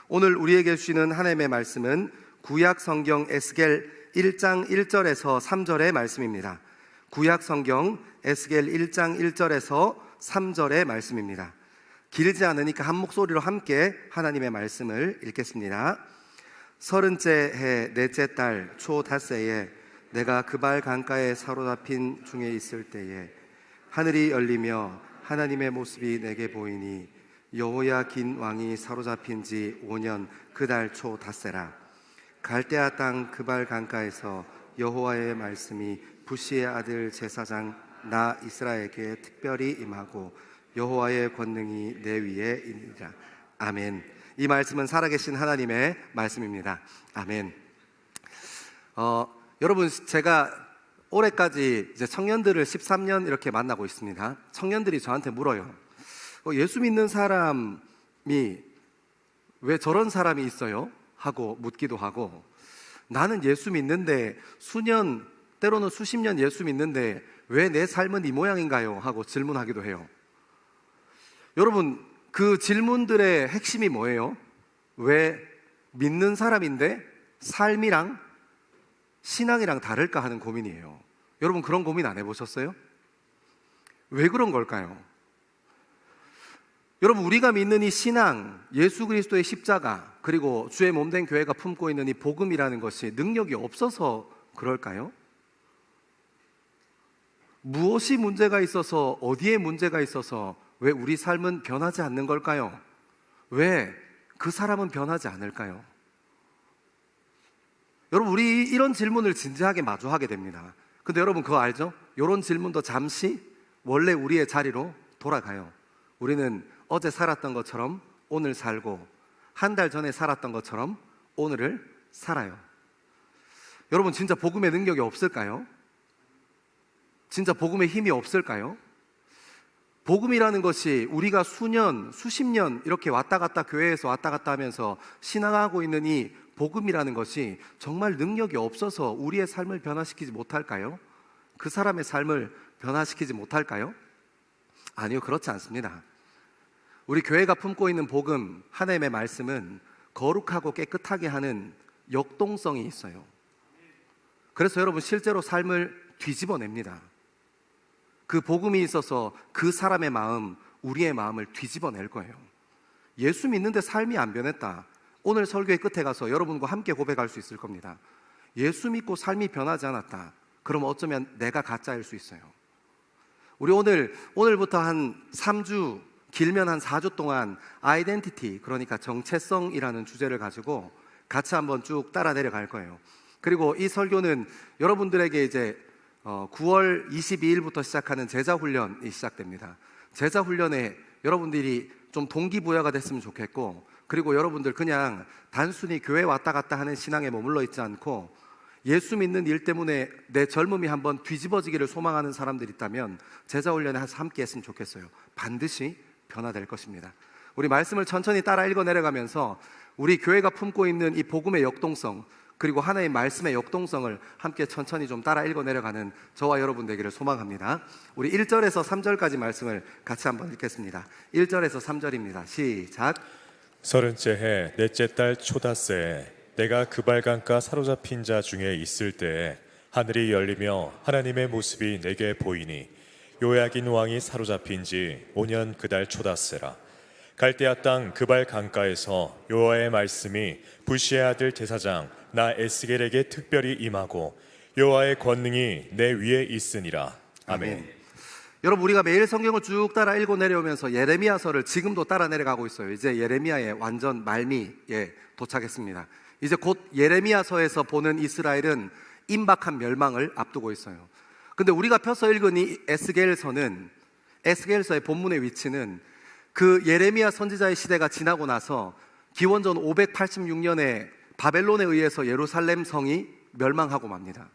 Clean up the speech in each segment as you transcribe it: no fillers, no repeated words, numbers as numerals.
오늘 우리에게 주시는 하나님의 말씀은 구약 성경 에스겔 1장 1절에서 3절의 말씀입니다. 구약 성경 에스겔 1장 1절에서 3절의 말씀입니다. 길지 않으니까 한 목소리로 함께 하나님의 말씀을 읽겠습니다. 30째 해 넷째 달 초 닷새에 내가 그발 강가에 사로잡힌 중에 있을 때에 하늘이 열리며 하나님의 모습이 내게 보이니 여호야긴 왕이 사로잡힌 지 5년 그 달 초 닷새라. 갈대아 땅 그발 강가에서 여호와의 말씀이 부시의 아들 제사장 나 이스라엘에게 특별히 임하고 여호와의 권능이 내 위에 있느니라. 아멘. 이 말씀은 살아계신 하나님의 말씀입니다. 아멘. 여러분, 제가 올해까지 이제 청년들을 13년 이렇게 만나고 있습니다. 청년들이 저한테 물어요. 예수 믿는 사람이 왜 저런 사람이 있어요? 하고 묻기도 하고, 나는 예수 믿는데 수년, 때로는 수십 년 예수 믿는데 왜 내 삶은 이 모양인가요? 하고 질문하기도 해요. 여러분, 그 질문들의 핵심이 뭐예요? 왜 믿는 사람인데 삶이랑 신앙이랑 다를까 하는 고민이에요. 여러분, 그런 고민 안 해보셨어요? 왜 그런 걸까요? 여러분, 우리가 믿는 이 신앙, 예수 그리스도의 십자가, 그리고 주의 몸된 교회가 품고 있는 이 복음이라는 것이 능력이 없어서 그럴까요? 무엇이 문제가 있어서, 어디에 문제가 있어서 왜 우리 삶은 변하지 않는 걸까요? 왜 그 사람은 변하지 않을까요? 여러분, 우리 이런 질문을 진지하게 마주하게 됩니다. 근데 여러분, 그거 알죠? 이런 질문도 잠시 원래 우리의 자리로 돌아가요. 우리는 어제 살았던 것처럼 오늘 살고, 한 달 전에 살았던 것처럼 오늘을 살아요. 여러분, 진짜 복음의 능력이 없을까요? 진짜 복음의 힘이 없을까요? 복음이라는 것이 우리가 수년, 수십 년 이렇게 왔다 갔다 교회에서 왔다 갔다 하면서 신앙하고 있는 이 복음이라는 것이 정말 능력이 없어서 우리의 삶을 변화시키지 못할까요? 그 사람의 삶을 변화시키지 못할까요? 아니요, 그렇지 않습니다. 우리 교회가 품고 있는 복음, 하나님의 말씀은 거룩하고 깨끗하게 하는 역동성이 있어요. 그래서 여러분, 실제로 삶을 뒤집어냅니다. 그 복음이 있어서 그 사람의 마음, 우리의 마음을 뒤집어낼 거예요. 예수 믿는데 삶이 안 변했다. 오늘 설교의 끝에 가서 여러분과 함께 고백할 수 있을 겁니다. 예수 믿고 삶이 변하지 않았다. 그럼 어쩌면 내가 가짜일 수 있어요. 우리 오늘부터 한 3주, 길면 한 4주 동안 아이덴티티, 그러니까 정체성이라는 주제를 가지고 같이 한번 쭉 따라 내려갈 거예요. 그리고 이 설교는 여러분들에게 이제 9월 22일부터 시작하는 제자훈련이 시작됩니다. 제자훈련에 여러분들이 좀 동기부여가 됐으면 좋겠고, 그리고 여러분들 그냥 단순히 교회 왔다 갔다 하는 신앙에 머물러 있지 않고 예수 믿는 일 때문에 내 젊음이 한번 뒤집어지기를 소망하는 사람들이 있다면 제자훈련에 함께 했으면 좋겠어요. 반드시 변화될 것입니다. 우리 말씀을 천천히 따라 읽어 내려가면서 우리 교회가 품고 있는 이 복음의 역동성, 그리고 하나의 말씀의 역동성을 함께 천천히 좀 따라 읽어 내려가는 저와 여러분 되기를 소망합니다. 우리 1절에서 3절까지 말씀을 같이 한번 읽겠습니다. 1절에서 3절입니다. 시작. 30째 해 넷째 달 초닷새에 내가 그발 강가 사로잡힌 자 중에 있을 때에 하늘이 열리며 하나님의 모습이 내게 보이니 요야긴 왕이 사로잡힌 지 5년 그 달 초닷새라. 갈대아 땅 그발 강가에서 여호와의 말씀이 부시의 아들 제사장 나 에스겔에게 특별히 임하고 여호와의 권능이 내 위에 있으니라. 아멘. 여러분, 우리가 매일 성경을 쭉 따라 읽고 내려오면서 예레미야서를 지금도 따라 내려가고 있어요. 이제 예레미야의 완전 말미에 도착했습니다. 이제 곧 예레미야서에서 보는 이스라엘은 임박한 멸망을 앞두고 있어요. 근데 우리가 펴서 읽은 이 에스겔서의 본문의 위치는 그 예레미야 선지자의 시대가 지나고 나서 기원전 586년에 바벨론에 의해서 예루살렘 성이 멸망하고 맙니다.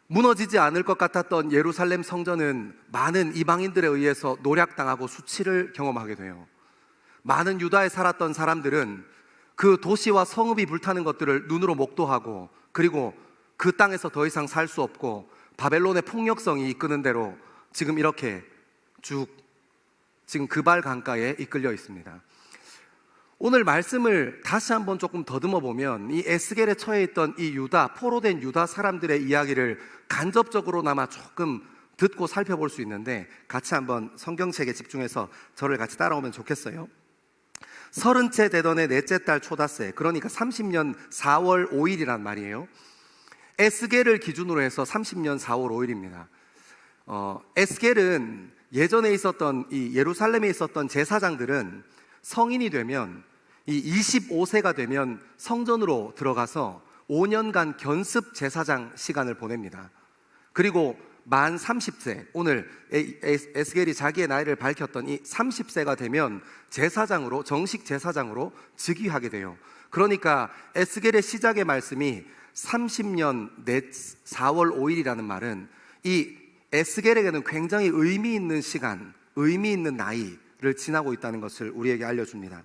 무너지지 않을 것 같았던 예루살렘 성전은 많은 이방인들에 의해서 노략당하고 수치를 경험하게 돼요. 많은 유다에 살았던 사람들은 그 도시와 성읍이 불타는 것들을 눈으로 목도하고, 그리고 그 땅에서 더 이상 살 수 없고 바벨론의 폭력성이 이끄는 대로 지금 이렇게 지금 그발 강가에 이끌려 있습니다. 오늘 말씀을 다시 한번 조금 더듬어 보면 이 에스겔에 처해 있던 이 유다, 포로된 유다 사람들의 이야기를 간접적으로나마 조금 듣고 살펴볼 수 있는데, 같이 한번 성경책에 집중해서 저를 같이 따라오면 좋겠어요. 30채 되던 해 넷째 달 초닷새, 그러니까 30년 4월 5일이란 말이에요. 에스겔을 기준으로 해서 30년 4월 5일입니다. 에스겔은 예전에 있었던 이 예루살렘에 있었던 제사장들은 성인이 되면 이 25세가 되면 성전으로 들어가서 5년간 견습 제사장 시간을 보냅니다. 그리고 만 30세, 오늘 에스겔이 자기의 나이를 밝혔던 이 30세가 되면 제사장으로, 정식 제사장으로 즉위하게 돼요. 그러니까 에스겔의 시작의 말씀이 30년 4월 5일이라는 말은 이 에스겔에게는 굉장히 의미 있는 시간, 의미 있는 나이를 지나고 있다는 것을 우리에게 알려줍니다.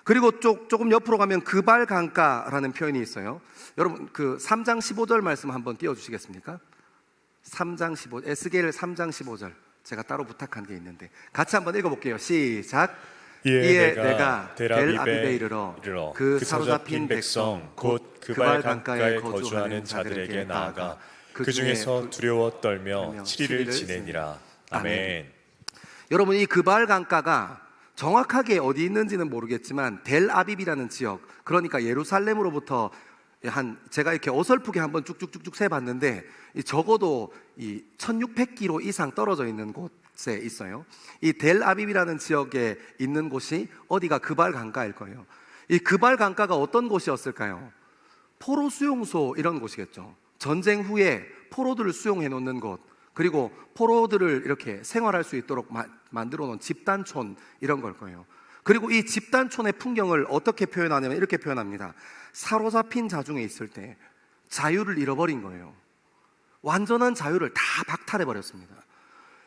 그리고 조금 옆으로 가면 그발강가라는 표현이 있어요. 여러분 그 3장 15절 말씀 한번 띄워주시겠습니까? 3장 15, 에스겔 3장 15절 제가 따로 부탁한 게 있는데 같이 한번 읽어볼게요. 시작. 이에 내가 델아비베에 이르러 그 사로잡힌 백성 곧 그발강가에 거주하는 자들에게 나아가 그 중에서 두려워 떨며 7일을 지내니라. 아멘. 여러분 이 그발강가가 정확하게 어디 있는지는 모르겠지만 델아비비라는 지역, 그러니까 예루살렘으로부터 제가 이렇게 어설프게 한번 쭉쭉쭉쭉 세봤는데 적어도 이 1600km 이상 떨어져 있는 곳에 있어요. 이 델아비비라는 지역에 있는 곳이 어디가 그발강가일 거예요. 이 그발강가가 어떤 곳이었을까요? 포로 수용소 이런 곳이겠죠. 전쟁 후에 포로들을 수용해 놓는 곳, 그리고 포로들을 이렇게 생활할 수 있도록 만들어 놓은 집단촌 이런 걸 거예요. 그리고 이 집단촌의 풍경을 어떻게 표현하냐면 이렇게 표현합니다. 사로잡힌 자 중에 있을 때 자유를 잃어버린 거예요. 완전한 자유를 다 박탈해 버렸습니다.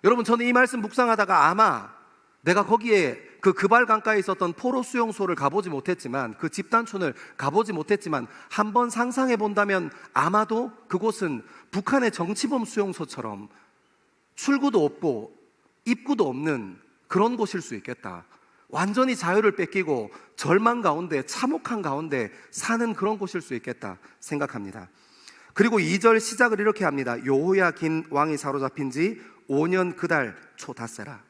여러분 저는 이 말씀 묵상하다가 아마 내가 거기에 그 그발강가에 있었던 포로 수용소를 가보지 못했지만, 그 집단촌을 가보지 못했지만 한번 상상해 본다면 아마도 그곳은 북한의 정치범 수용소처럼 출구도 없고 입구도 없는 그런 곳일 수 있겠다. 완전히 자유를 뺏기고 절망 가운데, 참혹한 가운데 사는 그런 곳일 수 있겠다 생각합니다. 그리고 2절 시작을 이렇게 합니다. 여호야긴 왕이 사로잡힌 지 5년 그달 초닷새라.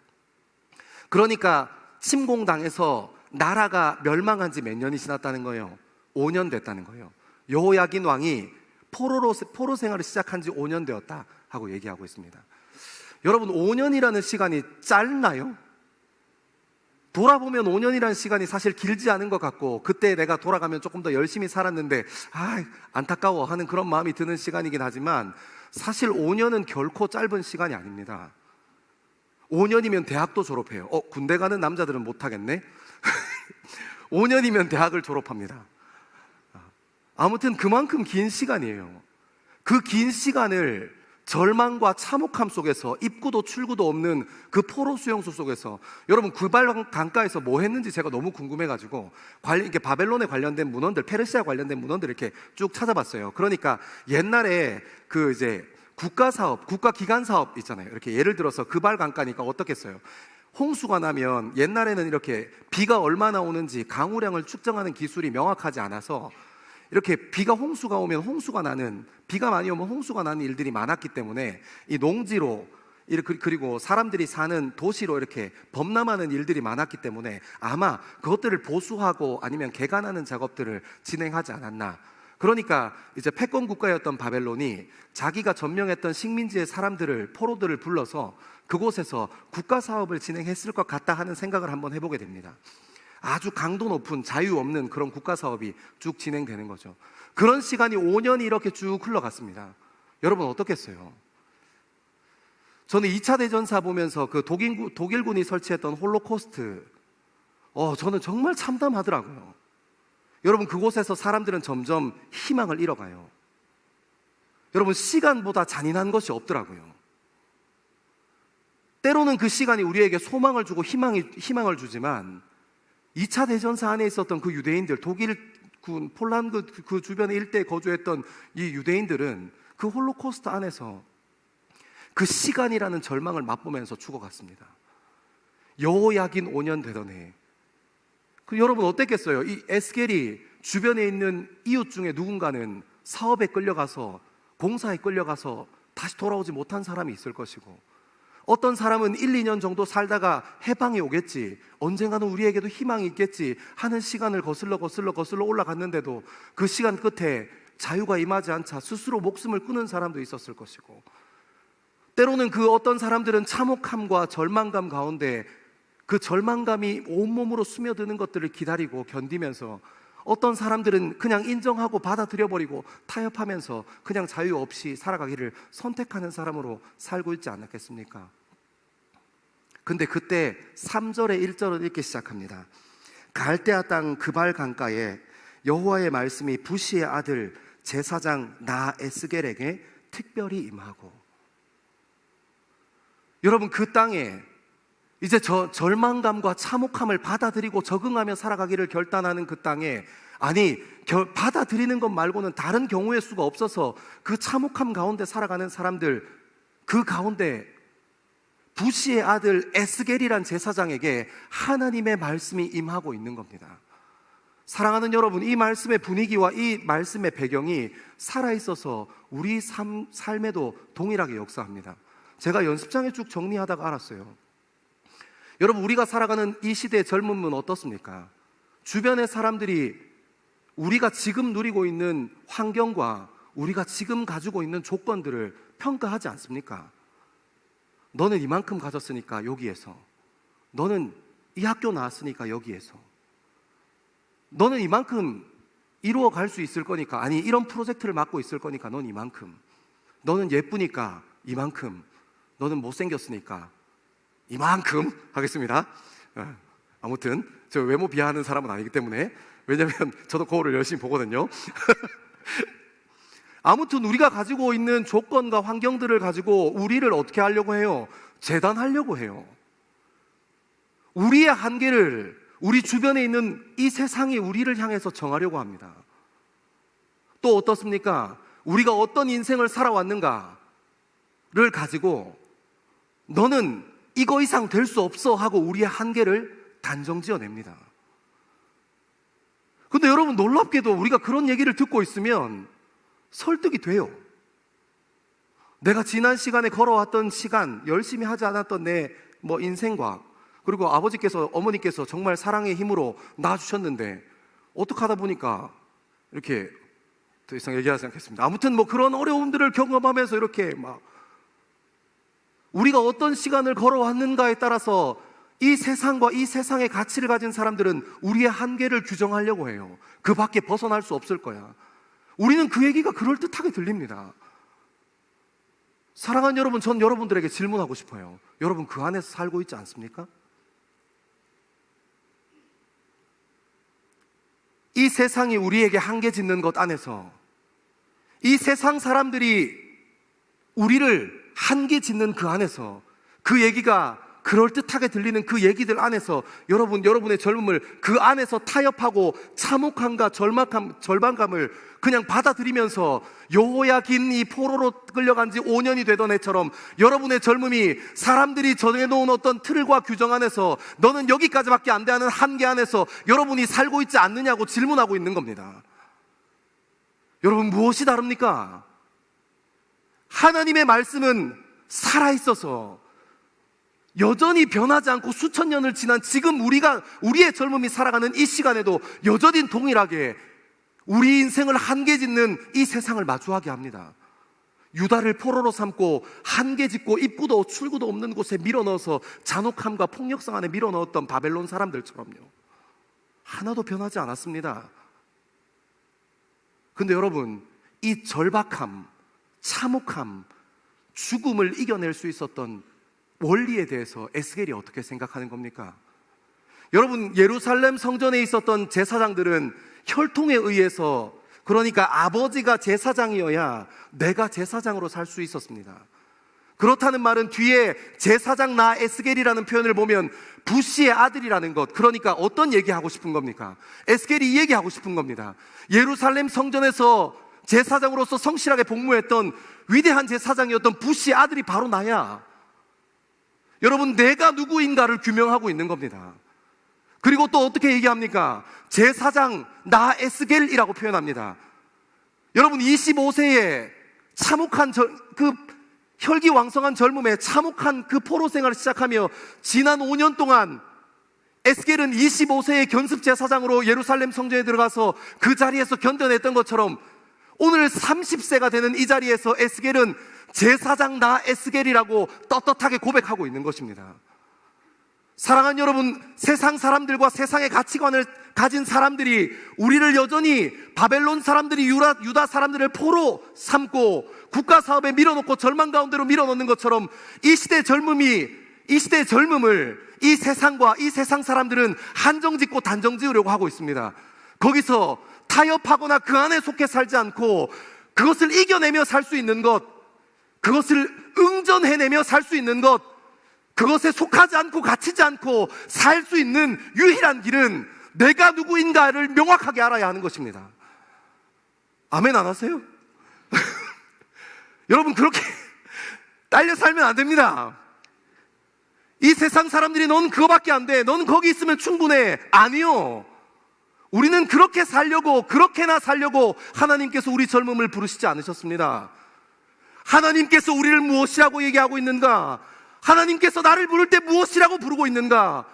그러니까 침공당해서 나라가 멸망한 지 몇 년이 지났다는 거예요. 5년 됐다는 거예요. 여호야긴 왕이 포로 생활을 시작한 지 5년 되었다 하고 얘기하고 있습니다. 여러분 5년이라는 시간이 짧나요? 돌아보면 5년이라는 시간이 사실 길지 않은 것 같고, 그때 내가 돌아가면 조금 더 열심히 살았는데 안타까워 하는 그런 마음이 드는 시간이긴 하지만 사실 5년은 결코 짧은 시간이 아닙니다. 5년이면 대학도 졸업해요. 군대 가는 남자들은 못하겠네. 5년이면 대학을 졸업합니다. 아무튼 그만큼 긴 시간이에요. 그 긴 시간을 절망과 참혹함 속에서, 입구도 출구도 없는 그 포로 수용소 속에서, 여러분 그발강가에서 뭐 했는지 제가 너무 궁금해가지고 이렇게 바벨론에 관련된 문헌들, 페르시아 관련된 문헌들 이렇게 쭉 찾아봤어요. 그러니까 옛날에 그 이제 국가사업, 국가기관사업 있잖아요. 이렇게 예를 들어서 그발강가니까 어떻겠어요? 홍수가 나면 옛날에는 이렇게 비가 얼마나 오는지 강우량을 측정하는 기술이 명확하지 않아서 이렇게 홍수가 오면 비가 많이 오면 홍수가 나는 일들이 많았기 때문에 이 농지로, 그리고 사람들이 사는 도시로 이렇게 범람하는 일들이 많았기 때문에 아마 그것들을 보수하고 아니면 개간하는 작업들을 진행하지 않았나. 그러니까 이제 패권 국가였던 바벨론이 자기가 점령했던 식민지의 사람들을, 포로들을 불러서 그곳에서 국가 사업을 진행했을 것 같다 하는 생각을 한번 해보게 됩니다. 아주 강도 높은 자유 없는 그런 국가 사업이 쭉 진행되는 거죠. 그런 시간이 5년이 이렇게 쭉 흘러갔습니다. 여러분 어떻겠어요? 저는 2차 대전사 보면서 그 독일군이 설치했던 홀로코스트, 저는 정말 참담하더라고요. 여러분 그곳에서 사람들은 점점 희망을 잃어가요. 여러분 시간보다 잔인한 것이 없더라고요. 때로는 그 시간이 우리에게 소망을 주고 희망을 주지만 2차 대전사 안에 있었던 그 유대인들, 독일군, 폴란드 그 주변의 일대에 거주했던 이 유대인들은 그 홀로코스트 안에서 그 시간이라는 절망을 맛보면서 죽어갔습니다. 여호야긴 5년 되던 해, 여러분 어땠겠어요? 이 에스겔이 주변에 있는 이웃 중에 누군가는 사업에 끌려가서, 공사에 끌려가서 다시 돌아오지 못한 사람이 있을 것이고, 어떤 사람은 1, 2년 정도 살다가 해방이 오겠지, 언젠가는 우리에게도 희망이 있겠지 하는 시간을 거슬러 올라갔는데도 그 시간 끝에 자유가 임하지 않자 스스로 목숨을 끊은 사람도 있었을 것이고, 때로는 그 어떤 사람들은 참혹함과 절망감 가운데 그 절망감이 온몸으로 스며드는 것들을 기다리고 견디면서, 어떤 사람들은 그냥 인정하고 받아들여버리고 타협하면서 그냥 자유 없이 살아가기를 선택하는 사람으로 살고 있지 않았겠습니까? 근데 그때 3절에 1절은 이렇게 시작합니다. 갈대아 땅 그발 강가에 여호와의 말씀이 부시의 아들 제사장 나 에스겔에게 특별히 임하고. 여러분, 그 땅에 이제 절망감과 참혹함을 받아들이고 적응하며 살아가기를 결단하는 그 땅에, 받아들이는 것 말고는 다른 경우의 수가 없어서 그 참혹함 가운데 살아가는 사람들, 그 가운데 부시의 아들 에스겔이란 제사장에게 하나님의 말씀이 임하고 있는 겁니다. 사랑하는 여러분, 이 말씀의 분위기와 이 말씀의 배경이 살아있어서 우리 삶에도 동일하게 역사합니다. 제가 연습장에 쭉 정리하다가 알았어요. 여러분, 우리가 살아가는 이 시대의 젊음은 어떻습니까? 주변의 사람들이 우리가 지금 누리고 있는 환경과 우리가 지금 가지고 있는 조건들을 평가하지 않습니까? 너는 이만큼 가졌으니까 여기에서, 너는 이 학교 나왔으니까 여기에서, 너는 이만큼 이루어 갈 수 있을 거니까, 이런 프로젝트를 맡고 있을 거니까 넌 이만큼, 너는 예쁘니까 이만큼, 너는 못생겼으니까 이만큼 하겠습니다. 아무튼 저 외모 비하하는 사람은 아니기 때문에, 왜냐면 저도 거울을 열심히 보거든요. 아무튼 우리가 가지고 있는 조건과 환경들을 가지고 우리를 어떻게 하려고 해요? 재단하려고 해요. 우리의 한계를 우리 주변에 있는 이 세상이 우리를 향해서 정하려고 합니다. 또 어떻습니까? 우리가 어떤 인생을 살아왔는가를 가지고 너는 이거 이상 될 수 없어 하고 우리의 한계를 단정 지어냅니다. 근데 여러분, 놀랍게도 우리가 그런 얘기를 듣고 있으면 설득이 돼요. 내가 지난 시간에 걸어왔던 시간, 열심히 하지 않았던 내 인생과, 그리고 아버지께서, 어머니께서 정말 사랑의 힘으로 낳아주셨는데 어떻게 하다 보니까 이렇게, 더 이상 얘기하지 않겠습니다. 아무튼 그런 어려움들을 경험하면서 이렇게 우리가 어떤 시간을 걸어왔는가에 따라서 이 세상과 이 세상의 가치를 가진 사람들은 우리의 한계를 규정하려고 해요. 그 밖에 벗어날 수 없을 거야. 우리는 그 얘기가 그럴듯하게 들립니다. 사랑하는 여러분, 전 여러분들에게 질문하고 싶어요. 여러분, 그 안에서 살고 있지 않습니까? 이 세상이 우리에게 한계 짓는 것 안에서, 이 세상 사람들이 우리를 한계 짓는 그 안에서, 그 얘기가 그럴듯하게 들리는 그 얘기들 안에서 여러분의 젊음을 그 안에서 타협하고 참혹함과 절망감을 그냥 받아들이면서 여호야긴 이 포로로 끌려간 지 5년이 되던 해처럼 여러분의 젊음이 사람들이 정해놓은 어떤 틀과 규정 안에서 너는 여기까지밖에 안 돼 하는 한계 안에서 여러분이 살고 있지 않느냐고 질문하고 있는 겁니다. 여러분, 무엇이 다릅니까? 하나님의 말씀은 살아있어서 여전히 변하지 않고 수천 년을 지난 지금 우리의 젊음이 살아가는 이 시간에도 여전히 동일하게 우리 인생을 한계 짓는 이 세상을 마주하게 합니다. 유다를 포로로 삼고 한계 짓고 입구도 출구도 없는 곳에 밀어넣어서 잔혹함과 폭력성 안에 밀어넣었던 바벨론 사람들처럼요. 하나도 변하지 않았습니다. 근데 여러분, 이 절박함, 참혹함, 죽음을 이겨낼 수 있었던 원리에 대해서 에스겔이 어떻게 생각하는 겁니까? 여러분, 예루살렘 성전에 있었던 제사장들은 혈통에 의해서, 그러니까 아버지가 제사장이어야 내가 제사장으로 살 수 있었습니다. 그렇다는 말은 뒤에 제사장 나 에스겔이라는 표현을 보면 부시의 아들이라는 것, 그러니까 어떤 얘기하고 싶은 겁니까? 에스겔이 이 얘기하고 싶은 겁니다. 예루살렘 성전에서 제사장으로서 성실하게 복무했던 위대한 제사장이었던 부시의 아들이 바로 나야. 여러분, 내가 누구인가를 규명하고 있는 겁니다. 그리고 또 어떻게 얘기합니까? 제사장 나 에스겔이라고 표현합니다. 여러분 25세에 참혹한 그 혈기왕성한 젊음에 참혹한 그 포로 생활을 시작하며 지난 5년 동안 에스겔은 25세의 견습 제사장으로 예루살렘 성전에 들어가서 그 자리에서 견뎌냈던 것처럼 오늘 30세가 되는 이 자리에서 에스겔은 제사장 나 에스겔이라고 떳떳하게 고백하고 있는 것입니다. 사랑하는 여러분, 세상 사람들과 세상의 가치관을 가진 사람들이 우리를 여전히 바벨론 사람들이 유다 사람들을 포로 삼고 국가 사업에 밀어놓고 절망 가운데로 밀어넣는 것처럼 이 시대의 젊음을 이 세상과 이 세상 사람들은 한정 짓고 단정 지으려고 하고 있습니다. 거기서 타협하거나 그 안에 속해 살지 않고 그것을 이겨내며 살 수 있는 것, 그것을 응전해내며 살 수 있는 것, 그것에 속하지 않고 갇히지 않고 살 수 있는 유일한 길은 내가 누구인가를 명확하게 알아야 하는 것입니다. 아멘 안 하세요? 여러분 그렇게 딸려 살면 안 됩니다. 이 세상 사람들이 넌 그거밖에 안 돼, 넌 거기 있으면 충분해. 아니요, 우리는 그렇게 살려고, 그렇게나 살려고 하나님께서 우리 젊음을 부르시지 않으셨습니다. 하나님께서 우리를 무엇이라고 얘기하고 있는가? 하나님께서 나를 부를 때 무엇이라고 부르고 있는가?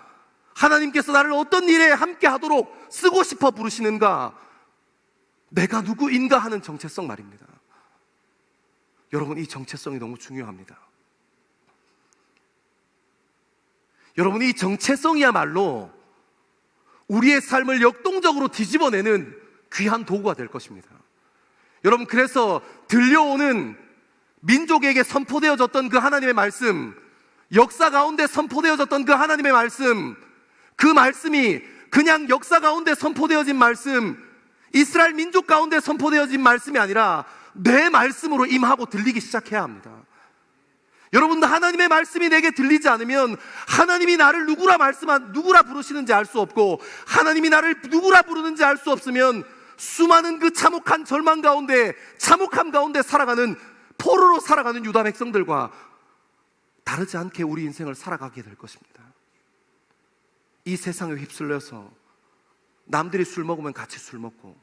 하나님께서 나를 어떤 일에 함께 하도록 쓰고 싶어 부르시는가? 내가 누구인가 하는 정체성 말입니다. 여러분 이 정체성이 너무 중요합니다. 여러분 이 정체성이야말로 우리의 삶을 역동적으로 뒤집어내는 귀한 도구가 될 것입니다. 여러분 그래서 들려오는 민족에게 선포되어졌던 그 하나님의 말씀, 역사 가운데 선포되어졌던 그 하나님의 말씀, 그 말씀이 그냥 역사 가운데 선포되어진 말씀, 이스라엘 민족 가운데 선포되어진 말씀이 아니라 내 말씀으로 임하고 들리기 시작해야 합니다. 여러분도 하나님의 말씀이 내게 들리지 않으면 하나님이 나를 누구라 부르시는지 알 수 없고 하나님이 나를 누구라 부르는지 알 수 없으면 수많은 그 참혹한 절망 가운데, 참혹함 가운데 살아가는 포로로 살아가는 유다 백성들과 다르지 않게 우리 인생을 살아가게 될 것입니다. 이 세상에 휩쓸려서 남들이 술 먹으면 같이 술 먹고,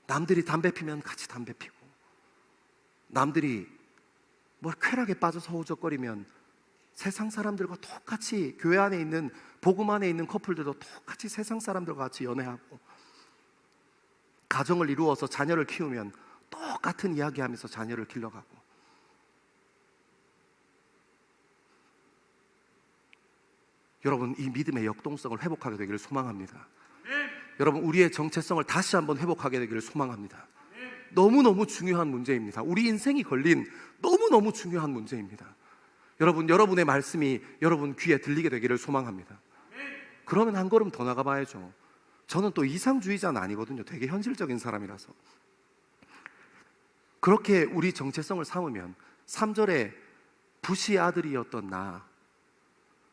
남들이 담배 피면 같이 담배 피고, 남들이 뭐 쾌락에 빠져서 허우적거리면 세상 사람들과 똑같이, 교회 안에 있는, 복음 안에 있는 커플들도 똑같이 세상 사람들과 같이 연애하고, 가정을 이루어서 자녀를 키우면 똑같은 이야기하면서 자녀를 길러가고, 여러분 이 믿음의 역동성을 회복하게 되기를 소망합니다. 여러분 우리의 정체성을 다시 한번 회복하게 되기를 소망합니다. 너무너무 중요한 문제입니다. 우리 인생이 걸린 너무너무 중요한 문제입니다. 여러분, 여러분의 말씀이 여러분 귀에 들리게 되기를 소망합니다. 그러면 한 걸음 더 나가봐야죠. 저는 또 이상주의자는 아니거든요. 되게 현실적인 사람이라서. 그렇게 우리 정체성을 삼으면 3절에 부시의 아들이었던 나,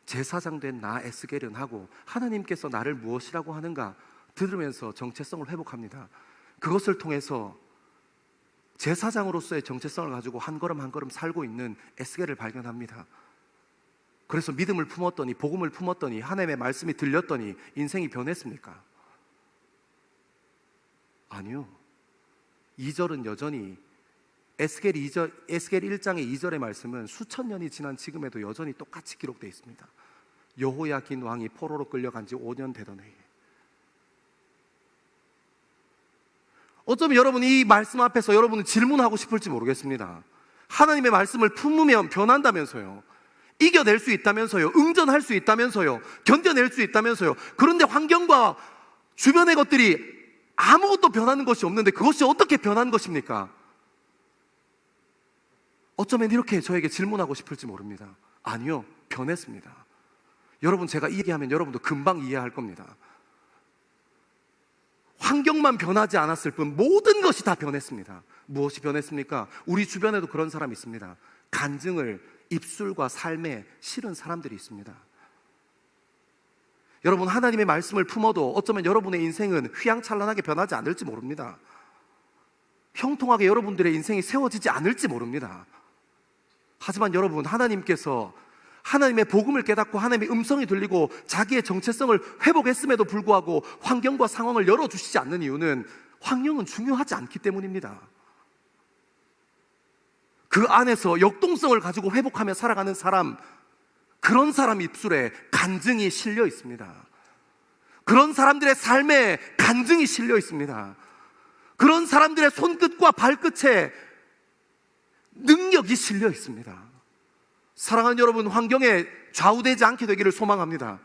제사장 된 나 에스겔은 하고 하나님께서 나를 무엇이라고 하는가 들으면서 정체성을 회복합니다. 그것을 통해서 제사장으로서의 정체성을 가지고 한 걸음 한 걸음 살고 있는 에스겔을 발견합니다. 그래서 믿음을 품었더니, 복음을 품었더니, 하나님의 말씀이 들렸더니 인생이 변했습니까? 아니요. 2절은 여전히 에스겔 1장의 2절의 말씀은 수천 년이 지난 지금에도 여전히 똑같이 기록되어 있습니다. 여호야긴 왕이 포로로 끌려간 지 5년 되던 해에. 어쩌면 여러분 이 말씀 앞에서 여러분은 질문하고 싶을지 모르겠습니다. 하나님의 말씀을 품으면 변한다면서요, 이겨낼 수 있다면서요, 응전할 수 있다면서요, 견뎌낼 수 있다면서요. 그런데 환경과 주변의 것들이 아무것도 변하는 것이 없는데 그것이 어떻게 변한 것입니까? 어쩌면 이렇게 저에게 질문하고 싶을지 모릅니다. 아니요, 변했습니다. 여러분 제가 이 얘기하면 여러분도 금방 이해할 겁니다. 환경만 변하지 않았을 뿐 모든 것이 다 변했습니다. 무엇이 변했습니까? 우리 주변에도 그런 사람이 있습니다. 간증을 입술과 삶에 실은 사람들이 있습니다. 여러분 하나님의 말씀을 품어도 어쩌면 여러분의 인생은 휘황찬란하게 변하지 않을지 모릅니다. 형통하게 여러분들의 인생이 세워지지 않을지 모릅니다. 하지만 여러분, 하나님께서 하나님의 복음을 깨닫고 하나님의 음성이 들리고 자기의 정체성을 회복했음에도 불구하고 환경과 상황을 열어주시지 않는 이유는 환경은 중요하지 않기 때문입니다. 그 안에서 역동성을 가지고 회복하며 살아가는 사람, 그런 사람 입술에 간증이 실려 있습니다. 그런 사람들의 삶에 간증이 실려 있습니다. 그런 사람들의 손끝과 발끝에 능력이 실려 있습니다. 사랑하는 여러분, 환경에 좌우되지 않게 되기를 소망합니다.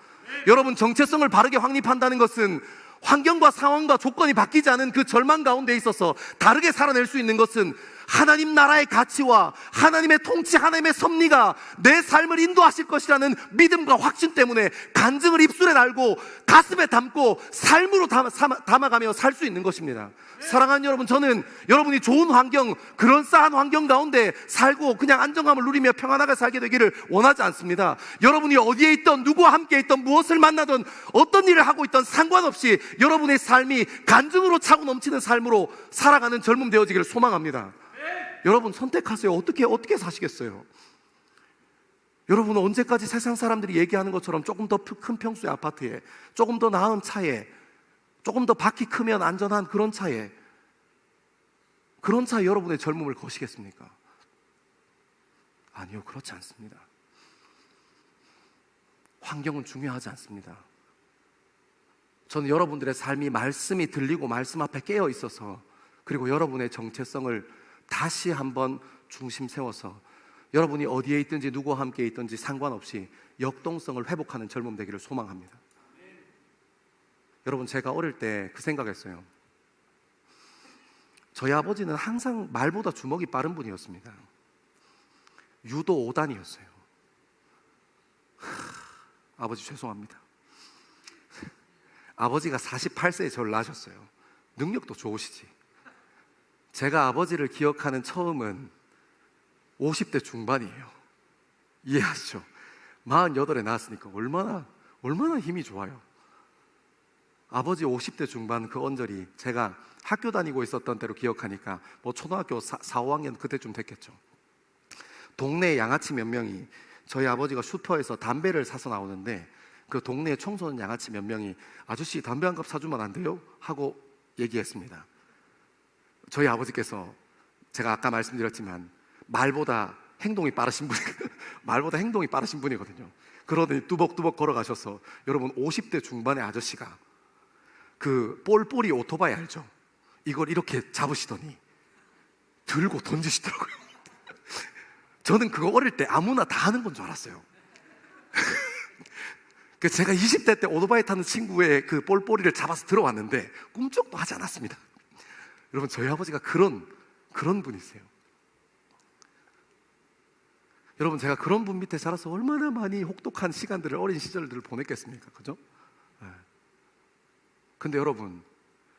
여러분, 정체성을 바르게 확립한다는 것은 환경과 상황과 조건이 바뀌지 않은 그 절망 가운데 있어서 다르게 살아낼 수 있는 것은 하나님 나라의 가치와 하나님의 통치, 하나님의 섭리가 내 삶을 인도하실 것이라는 믿음과 확신 때문에 간증을 입술에 달고 가슴에 담고 삶으로 담아가며 살 수 있는 것입니다. 사랑하는 여러분, 저는 여러분이 좋은 환경, 그럴싸한 환경 가운데 살고 그냥 안정감을 누리며 평안하게 살게 되기를 원하지 않습니다. 여러분이 어디에 있던, 누구와 함께 있던, 무엇을 만나던, 어떤 일을 하고 있던 상관없이 여러분의 삶이 간증으로 차고 넘치는 삶으로 살아가는 젊음 되어지기를 소망합니다. 여러분, 선택하세요. 어떻게 사시겠어요? 여러분은 언제까지 세상 사람들이 얘기하는 것처럼 조금 더 큰 평수의 아파트에, 조금 더 나은 차에, 조금 더 바퀴 크면 안전한 그런 차에 여러분의 젊음을 거시겠습니까? 아니요, 그렇지 않습니다. 환경은 중요하지 않습니다. 저는 여러분들의 삶이 말씀이 들리고 말씀 앞에 깨어 있어서, 그리고 여러분의 정체성을 다시 한번 중심 세워서 여러분이 어디에 있든지 누구와 함께 있든지 상관없이 역동성을 회복하는 젊음 되기를 소망합니다. 여러분, 제가 어릴 때 그 생각했어요. 저희 아버지는 항상 말보다 주먹이 빠른 분이었습니다. 유도 5단이었어요. 아버지 죄송합니다. 아버지가 48세에 저를 낳으셨어요. 능력도 좋으시지. 제가 아버지를 기억하는 처음은 50대 중반이에요. 이해하시죠? 48에 낳았으니까 얼마나 힘이 좋아요. 아버지 50대 중반 그 언저리, 제가 학교 다니고 있었던 때로 기억하니까 뭐 초등학교 4, 5학년 그때쯤 됐겠죠. 동네 양아치 몇 명이, 저희 아버지가 슈퍼에서 담배를 사서 나오는데 그 동네 청소년 양아치 몇 명이 아저씨 담배 한 갑 사주면 안 돼요? 하고 얘기했습니다. 저희 아버지께서 제가 아까 말씀드렸지만 말보다 행동이 빠르신 분이거든요. 그러더니 뚜벅뚜벅 걸어가셔서, 여러분 50대 중반의 아저씨가 그 볼볼이 오토바이 알죠? 이걸 이렇게 잡으시더니 들고 던지시더라고요. 저는 그거 어릴 때 아무나 다 하는 건 줄 알았어요. 그 제가 20대 때 오토바이 타는 친구의 그 볼볼이를 잡아서 들어왔는데 꿈쩍도 하지 않았습니다. 여러분, 저희 아버지가 그런 분이세요. 여러분, 제가 그런 분 밑에 자라서 얼마나 많이 혹독한 시간들을, 어린 시절들을 보냈겠습니까? 그죠? 네. 근데 여러분,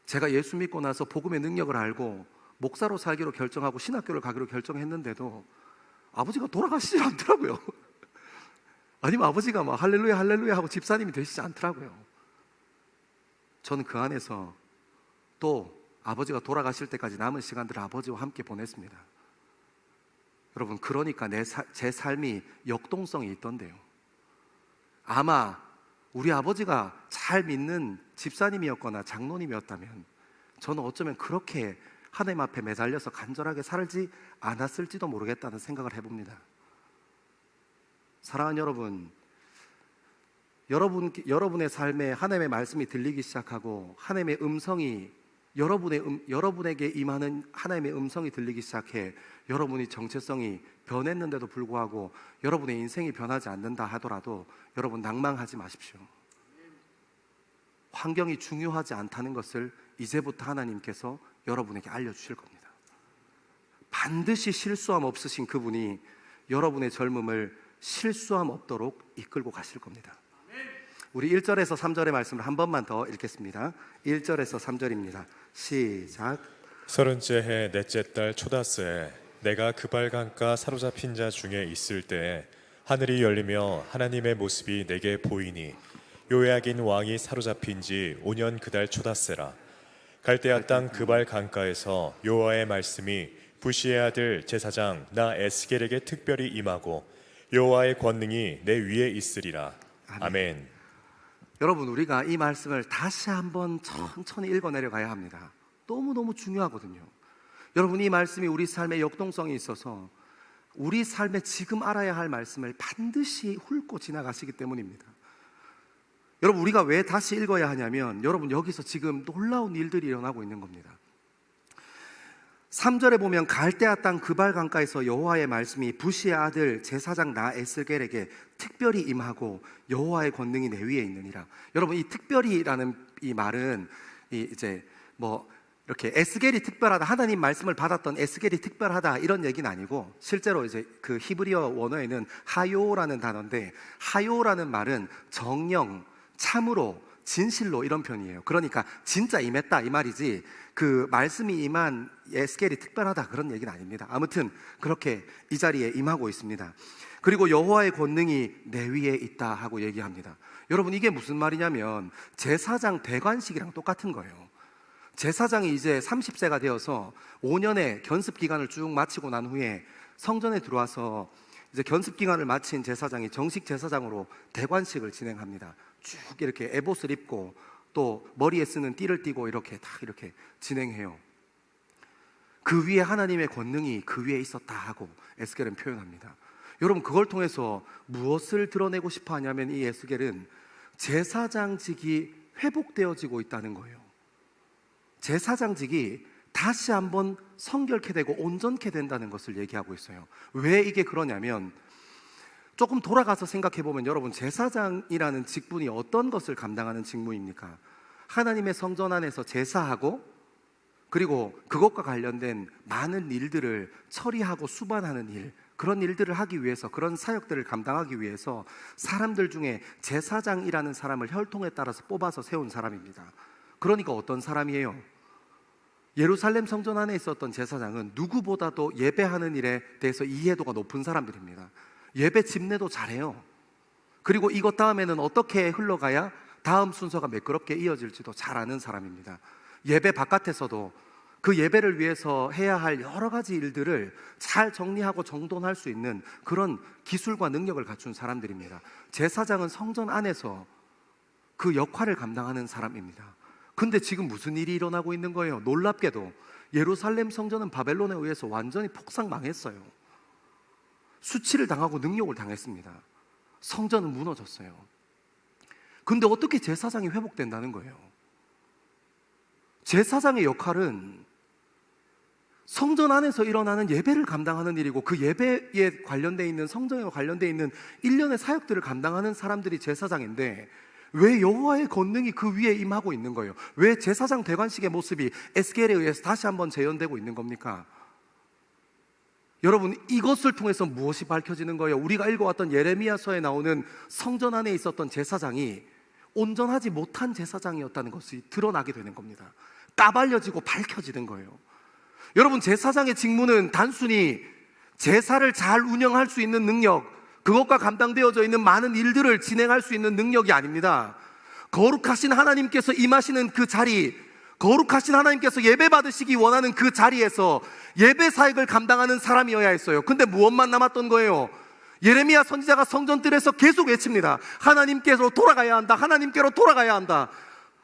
제가 예수 믿고 나서 복음의 능력을 알고 목사로 살기로 결정하고 신학교를 가기로 결정했는데도 아버지가 돌아가시지 않더라고요. 아니면 아버지가 막 할렐루야 할렐루야 하고 집사님이 되시지 않더라고요. 저는 그 안에서 또 아버지가 돌아가실 때까지 남은 시간들을 아버지와 함께 보냈습니다. 여러분, 그러니까 제 삶이 역동성이 있던데요. 아마 우리 아버지가 잘 믿는 집사님이었거나 장로님이었다면 저는 어쩌면 그렇게 하나님 앞에 매달려서 간절하게 살지 않았을지도 모르겠다는 생각을 해봅니다. 사랑하는 여러분, 여러분의 삶에 하나님의 말씀이 들리기 시작하고 하나님의 음성이 여러분에게 임하는 하나님의 음성이 들리기 시작해 여러분이 정체성이 변했는데도 불구하고 여러분의 인생이 변하지 않는다 하더라도 여러분 낭망하지 마십시오. 환경이 중요하지 않다는 것을 이제부터 하나님께서 여러분에게 알려주실 겁니다. 반드시 실수함 없으신 그분이 여러분의 젊음을 실수함 없도록 이끌고 가실 겁니다. 우리 1절에서 3절의 말씀을 한 번만 더 읽겠습니다. 1절에서 3절입니다. 시작. 30째 해 넷째 달 초다스에 내가 그발강가 사로잡힌 자 중에 있을 때에 하늘이 열리며 하나님의 모습이 내게 보이니 요야긴 왕이 사로잡힌 지 5년 그달 초다스라. 갈대아 땅 그발강가에서 여호와의 말씀이 부시의 아들 제사장 나 에스겔에게 특별히 임하고 여호와의 권능이 내 위에 있으리라. 아멘. 여러분, 우리가 이 말씀을 다시 한번 천천히 읽어내려 가야 합니다. 너무너무 중요하거든요. 여러분, 이 말씀이 우리 삶의 역동성이 있어서 우리 삶에 지금 알아야 할 말씀을 반드시 훑고 지나가시기 때문입니다. 여러분, 우리가 왜 다시 읽어야 하냐면, 여러분, 여기서 지금 놀라운 일들이 일어나고 있는 겁니다. 3절에 보면 갈대아 땅 그발 강가에서 여호와의 말씀이 부시의 아들 제사장 나 에스겔에게 특별히 임하고 여호와의 권능이 내 위에 있느니라. 여러분, 이 특별히라는 이 말은 이제 뭐 이렇게 에스겔이 특별하다, 하나님 말씀을 받았던 에스겔이 특별하다 이런 얘기는 아니고, 실제로 이제 그 히브리어 원어에는 하요라는 단어인데, 하요라는 말은 정령, 참으로, 진실로 이런 표현이에요. 그러니까 진짜 임했다 이 말이지, 그 말씀이 임한 에스겔이 특별하다 그런 얘기는 아닙니다. 아무튼 그렇게 이 자리에 임하고 있습니다. 그리고 여호와의 권능이 내 위에 있다 하고 얘기합니다. 여러분, 이게 무슨 말이냐면 제사장 대관식이랑 똑같은 거예요. 제사장이 이제 30세가 되어서 5년의 견습 기간을 쭉 마치고 난 후에 성전에 들어와서 이제 견습 기간을 마친 제사장이 정식 제사장으로 대관식을 진행합니다. 쭉 이렇게 에봇을 입고 또 머리에 쓰는 띠를 띠고 이렇게 다 이렇게 진행해요. 그 위에 하나님의 권능이 그 위에 있었다 하고 에스겔은 표현합니다. 여러분, 그걸 통해서 무엇을 드러내고 싶어 하냐면, 이 에스겔은 제사장직이 회복되어지고 있다는 거예요. 제사장직이 다시 한번 성결케 되고 온전케 된다는 것을 얘기하고 있어요. 왜 이게 그러냐면, 조금 돌아가서 생각해 보면, 여러분, 제사장이라는 직분이 어떤 것을 감당하는 직무입니까? 하나님의 성전 안에서 제사하고, 그리고 그것과 관련된 많은 일들을 처리하고 수반하는 일, 그런 일들을 하기 위해서, 그런 사역들을 감당하기 위해서 사람들 중에 제사장이라는 사람을 혈통에 따라서 뽑아서 세운 사람입니다. 그러니까 어떤 사람이에요? 예루살렘 성전 안에 있었던 제사장은 누구보다도 예배하는 일에 대해서 이해도가 높은 사람들입니다. 예배 집례도 잘해요. 그리고 이것 다음에는 어떻게 흘러가야 다음 순서가 매끄럽게 이어질지도 잘 아는 사람입니다. 예배 바깥에서도 그 예배를 위해서 해야 할 여러 가지 일들을 잘 정리하고 정돈할 수 있는 그런 기술과 능력을 갖춘 사람들입니다. 제사장은 성전 안에서 그 역할을 감당하는 사람입니다. 근데 지금 무슨 일이 일어나고 있는 거예요? 놀랍게도 예루살렘 성전은 바벨론에 의해서 완전히 폭삭망했어요. 수치를 당하고 능욕을 당했습니다. 성전은 무너졌어요. 근데 어떻게 제사장이 회복된다는 거예요? 제사장의 역할은 성전 안에서 일어나는 예배를 감당하는 일이고, 그 예배에 관련되어 있는, 성전에 관련되어 있는 일련의 사역들을 감당하는 사람들이 제사장인데, 왜 여호와의 권능이 그 위에 임하고 있는 거예요? 왜 제사장 대관식의 모습이 에스겔에 의해서 다시 한번 재현되고 있는 겁니까? 여러분, 이것을 통해서 무엇이 밝혀지는 거예요? 우리가 읽어왔던 예레미야서에 나오는 성전 안에 있었던 제사장이 온전하지 못한 제사장이었다는 것이 드러나게 되는 겁니다. 까발려지고 밝혀지는 거예요. 여러분, 제사장의 직무는 단순히 제사를 잘 운영할 수 있는 능력, 그것과 감당되어져 있는 많은 일들을 진행할 수 있는 능력이 아닙니다. 거룩하신 하나님께서 임하시는 그 자리, 거룩하신 하나님께서 예배 받으시기 원하는 그 자리에서 예배 사역을 감당하는 사람이어야 했어요. 근데 무엇만 남았던 거예요? 예레미야 선지자가 성전뜰에서 계속 외칩니다. 하나님께로 돌아가야 한다, 하나님께로 돌아가야 한다.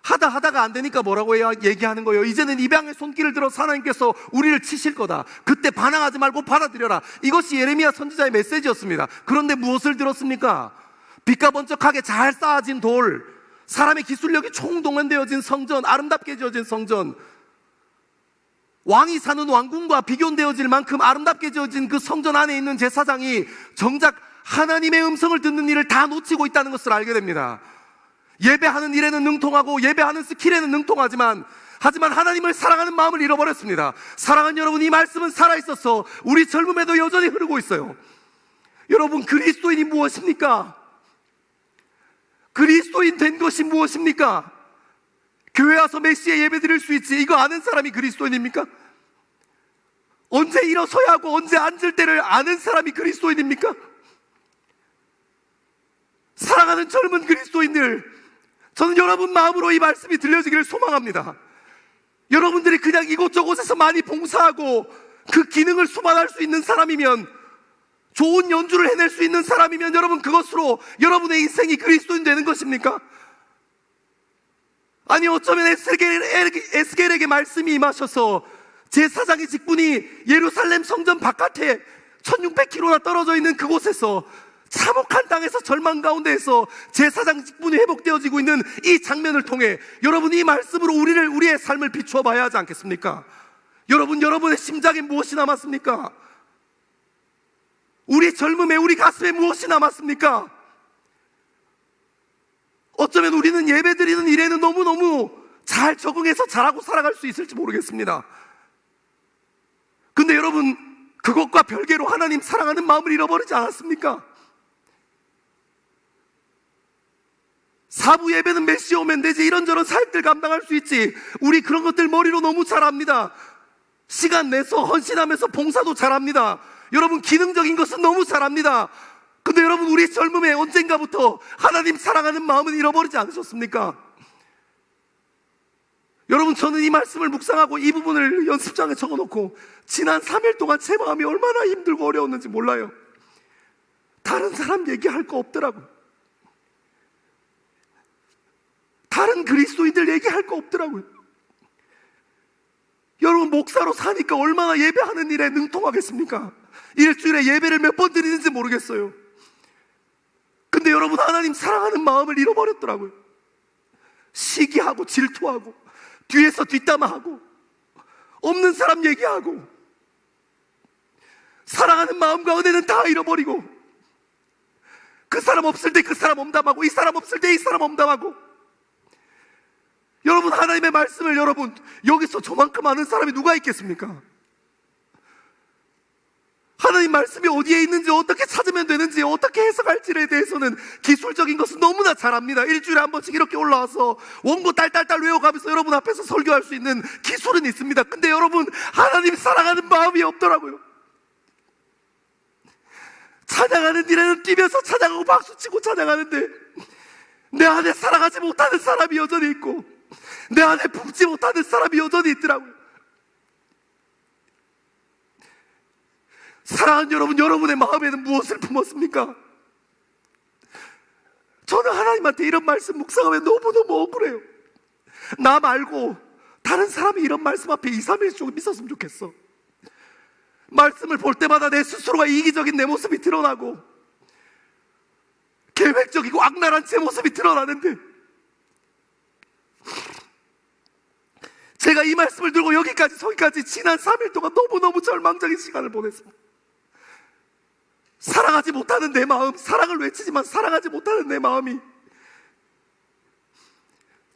하다가 안 되니까 뭐라고 얘기하는 거예요? 이제는 입양의 손길을 들어서 하나님께서 우리를 치실 거다. 그때 반항하지 말고 받아들여라. 이것이 예레미야 선지자의 메시지였습니다. 그런데 무엇을 들었습니까? 빛과 번쩍하게 잘 쌓아진 돌, 사람의 기술력이 총동원되어진 성전, 아름답게 지어진 성전, 왕이 사는 왕궁과 비교되어질 만큼 아름답게 지어진 그 성전 안에 있는 제사장이 정작 하나님의 음성을 듣는 일을 다 놓치고 있다는 것을 알게 됩니다. 예배하는 일에는 능통하고 예배하는 스킬에는 능통하지만 하나님을 사랑하는 마음을 잃어버렸습니다. 사랑하는 여러분, 이 말씀은 살아있어서 우리 젊음에도 여전히 흐르고 있어요. 여러분, 그리스도인이 무엇입니까? 그리스도인 된 것이 무엇입니까? 교회 와서 몇 시에 예배 드릴 수 있지, 이거 아는 사람이 그리스도인입니까? 언제 일어서야 하고 언제 앉을 때를 아는 사람이 그리스도인입니까? 사랑하는 젊은 그리스도인들, 저는 여러분 마음으로 이 말씀이 들려지기를 소망합니다. 여러분들이 그냥 이곳저곳에서 많이 봉사하고 그 기능을 수반할 수 있는 사람이면 좋은 연주를 해낼 수 있는 사람이면 여러분 그것으로 여러분의 인생이 그리스도인 되는 것입니까? 아니 어쩌면 에스겔에게 말씀이 임하셔서 제사장의 직분이 예루살렘 성전 바깥에 1600km나 떨어져 있는 그곳에서 참혹한 땅에서 절망 가운데에서 제사장 직분이 회복되어지고 있는 이 장면을 통해 여러분 이 말씀으로 우리의 삶을 비추어 봐야 하지 않겠습니까? 여러분의 심장에 무엇이 남았습니까? 우리 젊음에 우리 가슴에 무엇이 남았습니까? 어쩌면 우리는 예배드리는 일에는 너무너무 잘 적응해서 잘하고 살아갈 수 있을지 모르겠습니다. 근데 여러분 그것과 별개로 하나님 사랑하는 마음을 잃어버리지 않았습니까? 사부 예배는 몇 시에 오면 되지, 이런저런 사역들 감당할 수 있지, 우리 그런 것들 머리로 너무 잘합니다. 시간 내서 헌신하면서 봉사도 잘합니다. 여러분 기능적인 것은 너무 잘합니다. 근데 여러분 우리 젊음에 언젠가부터 하나님 사랑하는 마음은 잃어버리지 않으셨습니까? 여러분 저는 이 말씀을 묵상하고 이 부분을 연습장에 적어놓고 지난 3일 동안 제 마음이 얼마나 힘들고 어려웠는지 몰라요. 다른 사람 얘기할 거 없더라고요. 다른 그리스도인들 얘기할 거 없더라고요. 여러분 목사로 사니까 얼마나 예배하는 일에 능통하겠습니까? 일주일에 예배를 몇 번 드리는지 모르겠어요. 근데 여러분 하나님 사랑하는 마음을 잃어버렸더라고요. 시기하고 질투하고 뒤에서 뒷담화하고 없는 사람 얘기하고 사랑하는 마음과 은혜는 다 잃어버리고 그 사람 없을 때 그 사람 엄담하고 이 사람 없을 때 이 사람 엄담하고. 여러분 하나님의 말씀을 여러분 여기서 저만큼 아는 사람이 누가 있겠습니까? 하나님 말씀이 어디에 있는지 어떻게 찾으면 되는지 어떻게 해석할지에 대해서는 기술적인 것은 너무나 잘합니다. 일주일에 한 번씩 이렇게 올라와서 원고 딸딸딸 외워가면서 여러분 앞에서 설교할 수 있는 기술은 있습니다. 근데 여러분 하나님 사랑하는 마음이 없더라고요. 찬양하는 일에는 뛰면서 찬양하고 박수치고 찬양하는데 내 안에 사랑하지 못하는 사람이 여전히 있고 내 안에 품지 못하는 사람이 여전히 있더라고요. 사랑하는 여러분, 여러분의 마음에는 무엇을 품었습니까? 저는 하나님한테 이런 말씀 묵상하면 너무너무 억울해요. 나 말고 다른 사람이 이런 말씀 앞에 2, 3일 조금 있었으면 좋겠어. 말씀을 볼 때마다 내 스스로가 이기적인 내 모습이 드러나고 계획적이고 악랄한 제 모습이 드러나는데 제가 이 말씀을 들고 저기까지 지난 3일 동안 너무너무 절망적인 시간을 보냈습니다. 사랑하지 못하는 내 마음, 사랑을 외치지만 사랑하지 못하는 내 마음이,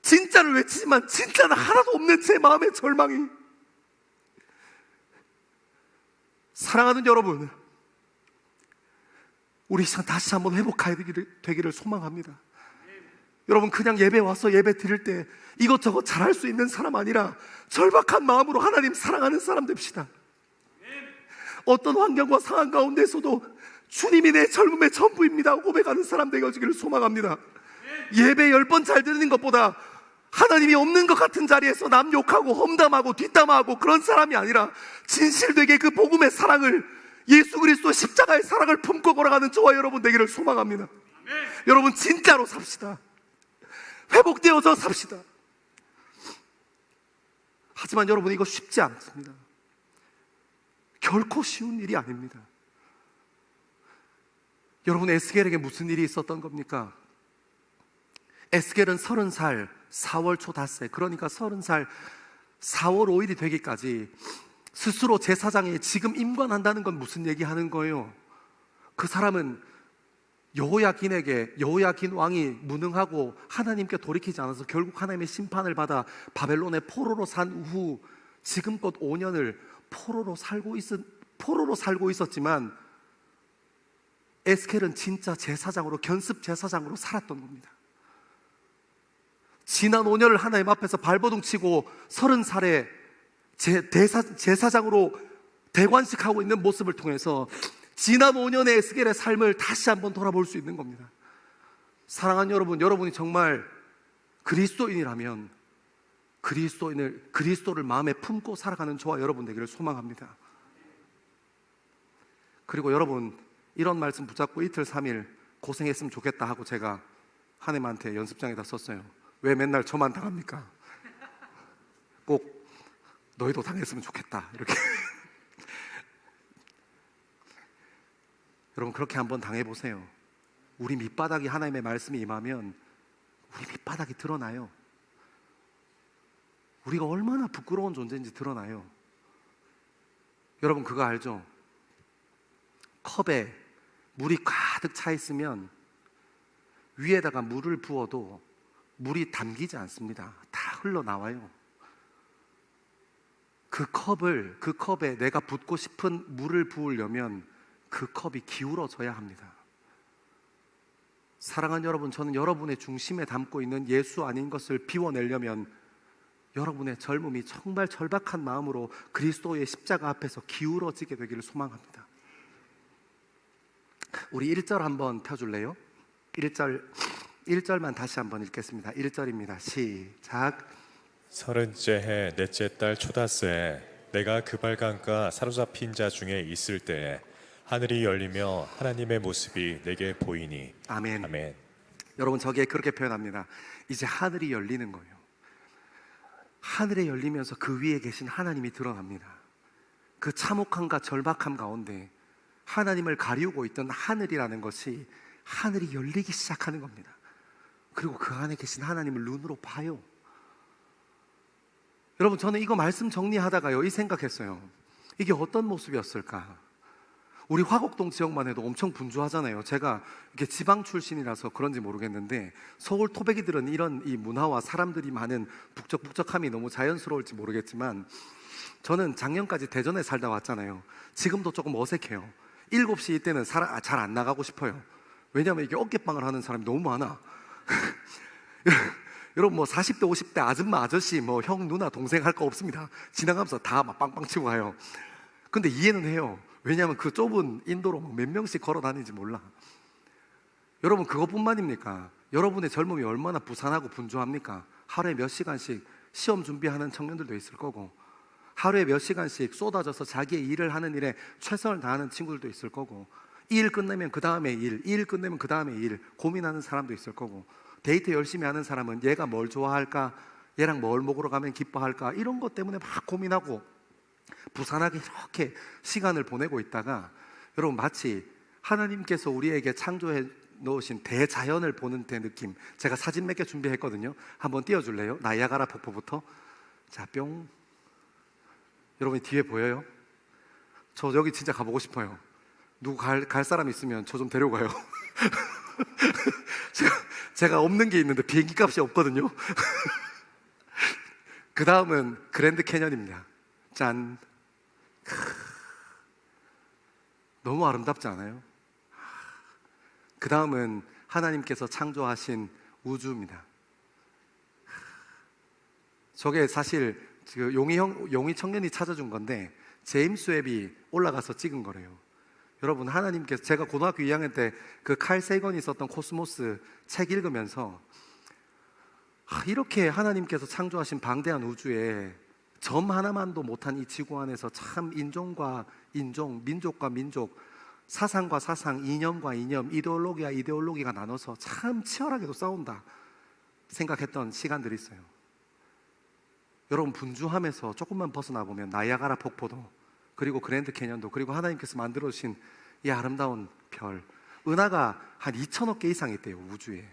진짜를 외치지만 진짜는 하나도 없는 제 마음의 절망이. 사랑하는 여러분, 우리 시간 다시 한번 회복되기를 소망합니다. 여러분 그냥 예배 와서 예배 드릴 때 이것저것 잘할 수 있는 사람 아니라 절박한 마음으로 하나님 사랑하는 사람 됩시다. 어떤 환경과 상황 가운데서도 주님이 내 젊음의 전부입니다 고백하는 사람 되어지기를 소망합니다. 예배 10번 잘 드리는 것보다 하나님이 없는 것 같은 자리에서 남 욕하고 험담하고 뒷담화하고 그런 사람이 아니라 진실되게 그 복음의 사랑을, 예수 그리스도 십자가의 사랑을 품고 걸어가는 저와 여러분 되기를 소망합니다. 여러분 진짜로 삽시다. 회복되어서 삽시다. 하지만 여러분 이거 쉽지 않습니다. 결코 쉬운 일이 아닙니다. 여러분 에스겔에게 무슨 일이 있었던 겁니까? 에스겔은 30살 4월 초 닷새, 그러니까 30살 4월 5일이 되기까지 스스로 제사장에 지금 임관한다는 건 무슨 얘기하는 거예요? 그 사람은 여호야긴 왕이 무능하고 하나님께 돌이키지 않아서 결국 하나님의 심판을 받아 바벨론의 포로로 산 후 지금껏 5년을 포로로 살고 있었지만 에스겔은 진짜 제사장으로, 견습 제사장으로 살았던 겁니다. 지난 5년을 하나님 앞에서 발버둥 치고 30살에 제사장으로 대관식하고 있는 모습을 통해서 지난 5년의 에스겔의 삶을 다시 한번 돌아볼 수 있는 겁니다. 사랑하는 여러분, 여러분이 정말 그리스도인이라면 그리스도를 마음에 품고 살아가는 저와 여러분 되기를 소망합니다. 그리고 여러분, 이런 말씀 붙잡고 이틀 3일 고생했으면 좋겠다 하고 제가 하나님한테 연습장에다 썼어요. 왜 맨날 저만 당합니까? 꼭 너희도 당했으면 좋겠다 이렇게. 여러분 그렇게 한번 당해보세요. 우리 밑바닥이 하나님의 말씀이 임하면 우리 밑바닥이 드러나요. 우리가 얼마나 부끄러운 존재인지 드러나요. 여러분 그거 알죠? 컵에 물이 가득 차 있으면 위에다가 물을 부어도 물이 담기지 않습니다. 다 흘러나와요. 그 컵에 내가 붓고 싶은 물을 부으려면 그 컵이 기울어져야 합니다. 사랑하는 여러분, 저는 여러분의 중심에 담고 있는 예수 아닌 것을 비워내려면 여러분의 젊음이 정말 절박한 마음으로 그리스도의 십자가 앞에서 기울어지게 되기를 소망합니다. 우리 1절 한번 펴줄래요? 1절만 다시 한번 읽겠습니다. 1절입니다. 시작. 30째 해 넷째 달 초다새에 내가 그발강가 사로잡힌 자 중에 있을 때에 하늘이 열리며 하나님의 모습이 내게 보이니. 아멘. 아멘. 여러분 저기에 그렇게 표현합니다. 이제 하늘이 열리는 거예요. 하늘에 열리면서 그 위에 계신 하나님이 드러납니다. 그 참혹함과 절박함 가운데 하나님을 가리우고 있던 하늘이라는 것이 하늘이 열리기 시작하는 겁니다. 그리고 그 안에 계신 하나님을 눈으로 봐요. 여러분 저는 이거 말씀 정리하다가요 이 생각했어요. 이게 어떤 모습이었을까? 우리 화곡동 지역만 해도 엄청 분주하잖아요. 제가 이게 지방 출신이라서 그런지 모르겠는데 서울 토백이들은 이런 이 문화와 사람들이 많은 북적북적함이 너무 자연스러울지 모르겠지만 저는 작년까지 대전에 살다 왔잖아요. 지금도 조금 어색해요. 7시 이때는 잘 안 나가고 싶어요. 왜냐하면 이게 어깨빵을 하는 사람이 너무 많아. 여러분 뭐 40대 50대 아줌마 아저씨 뭐 형 누나 동생 할 거 없습니다. 지나가면서 다 막 빵빵 치고 가요. 근데 이해는 해요. 왜냐하면 그 좁은 인도로 몇 명씩 걸어 다니는지 몰라. 여러분 그것뿐만입니까? 여러분의 젊음이 얼마나 부산하고 분주합니까? 하루에 몇 시간씩 시험 준비하는 청년들도 있을 거고 하루에 몇 시간씩 쏟아져서 자기의 일을 하는 일에 최선을 다하는 친구들도 있을 거고 이 일 끝내면 그 다음에 일, 이 일 끝내면 그 다음에 일 고민하는 사람도 있을 거고 데이트 열심히 하는 사람은 얘가 뭘 좋아할까? 얘랑 뭘 먹으러 가면 기뻐할까? 이런 것 때문에 막 고민하고 부산하게 이렇게 시간을 보내고 있다가 여러분 마치 하나님께서 우리에게 창조해 놓으신 대자연을 보는 데 느낌. 제가 사진 몇 개 준비했거든요. 한번 띄워줄래요? 나이아가라 폭포부터. 자, 뿅. 여러분 뒤에 보여요? 저 여기 진짜 가보고 싶어요. 누구 갈 사람 있으면 저 좀 데려가요. 제가 없는 게 있는데 비행기 값이 없거든요. 그 다음은 그랜드 캐년입니다. 짠. 너무 아름답지 않아요? 그 다음은 하나님께서 창조하신 우주입니다. 저게 사실 용희 청년이 찾아준 건데 제임스 웹이 올라가서 찍은 거래요. 여러분 하나님께서 제가 고등학교 2학년 때 그 칼 세건이 썼던 코스모스 책 읽으면서 이렇게 하나님께서 창조하신 방대한 우주에 점 하나만도 못한 이 지구 안에서 참 인종과 인종, 민족과 민족, 사상과 사상, 이념과 이념, 이데올로기와 이데올로기가 나눠서 참 치열하게도 싸운다 생각했던 시간들이 있어요. 여러분 분주함에서 조금만 벗어나 보면 나이아가라 폭포도 그리고 그랜드 캐년도 그리고 하나님께서 만들어주신 이 아름다운 별 은하가 한 2천억 개 이상 있대요 우주에.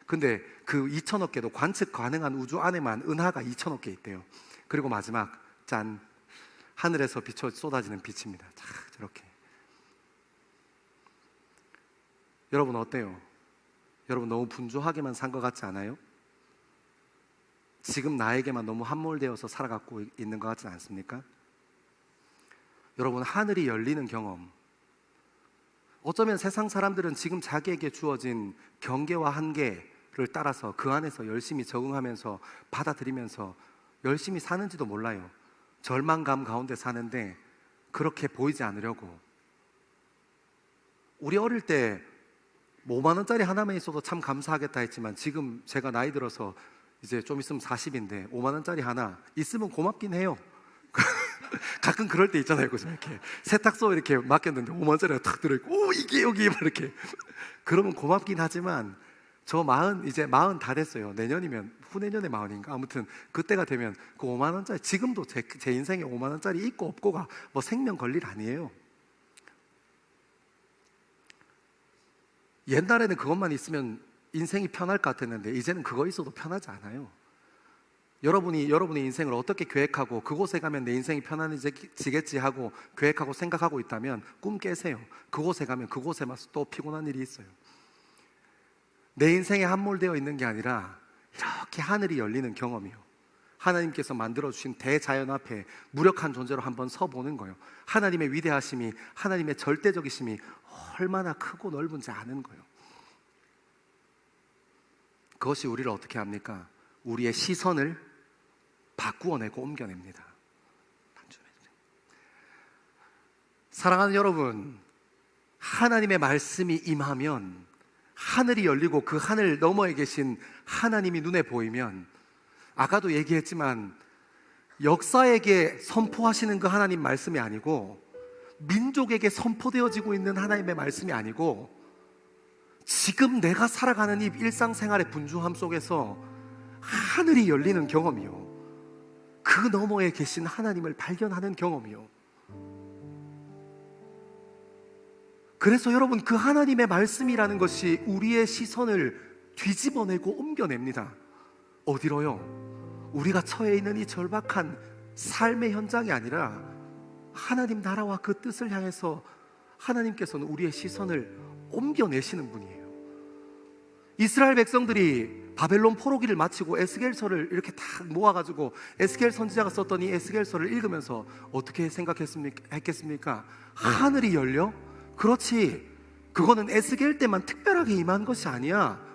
근데 그 2천억 개도 관측 가능한 우주 안에만 은하가 2천억 개 있대요. 그리고 마지막 짠 하늘에서 비춰 쏟아지는 빛입니다. 자, 저렇게. 여러분 어때요? 여러분 너무 분주하게만 산 것 같지 않아요? 지금 나에게만 너무 함몰되어서 살아가고 있는 것 같지 않습니까? 여러분 하늘이 열리는 경험, 어쩌면 세상 사람들은 지금 자기에게 주어진 경계와 한계를 따라서 그 안에서 열심히 적응하면서 받아들이면서 열심히 사는지도 몰라요. 절망감 가운데 사는데 그렇게 보이지 않으려고. 우리 어릴 때 5만 원짜리 하나만 있어도 참 감사하겠다 했지만 지금 제가 나이 들어서 이제 좀 있으면 40인데 5만 원짜리 하나 있으면 고맙긴 해요. 가끔 그럴 때 있잖아요. 그죠? 이렇게 세탁소 이렇게 맡겼는데 5만 원짜리가 탁 들어있고, 오, 이게 여기 막 이렇게. 그러면 고맙긴 하지만 저 이제 40 다 됐어요. 내년이면 후내년에 40인가 아무튼 그때가 되면 그 5만 원짜리, 지금도 제 인생에 5만 원짜리 있고 없고가 뭐 생명 걸릴 아니에요. 옛날에는 그것만 있으면 인생이 편할 것 같았는데 이제는 그거 있어도 편하지 않아요. 여러분이 여러분의 인생을 어떻게 계획하고 그곳에 가면 내 인생이 편안해지겠지 하고 계획하고 생각하고 있다면 꿈 깨세요. 그곳에 가면 그곳에만 또 피곤한 일이 있어요. 내 인생에 함몰되어 있는 게 아니라 이렇게 하늘이 열리는 경험이요, 하나님께서 만들어주신 대자연 앞에 무력한 존재로 한번 서보는 거예요. 하나님의 위대하심이, 하나님의 절대적이심이 얼마나 크고 넓은지 아는 거예요. 그것이 우리를 어떻게 합니까? 우리의 시선을 바꾸어내고 옮겨냅니다. 사랑하는 여러분, 하나님의 말씀이 임하면, 하늘이 열리고 그 하늘 너머에 계신 하나님이 눈에 보이면, 아까도 얘기했지만 역사에게 선포하시는 그 하나님 말씀이 아니고, 민족에게 선포되어지고 있는 하나님의 말씀이 아니고, 지금 내가 살아가는 이 일상생활의 분주함 속에서 하늘이 열리는 경험이요, 그 너머에 계신 하나님을 발견하는 경험이요. 그래서 여러분, 그 하나님의 말씀이라는 것이 우리의 시선을 뒤집어내고 옮겨냅니다. 어디로요? 우리가 처해 있는 이 절박한 삶의 현장이 아니라 하나님 나라와 그 뜻을 향해서 하나님께서는 우리의 시선을 옮겨내시는 분이에요. 이스라엘 백성들이 바벨론 포로기를 마치고 에스겔서를 이렇게 딱 모아가지고 에스겔 선지자가 썼던 이 에스겔서를 읽으면서 어떻게 했겠습니까? 하늘이 열려? 그렇지, 그거는 에스겔 때만 특별하게 임한 것이 아니야.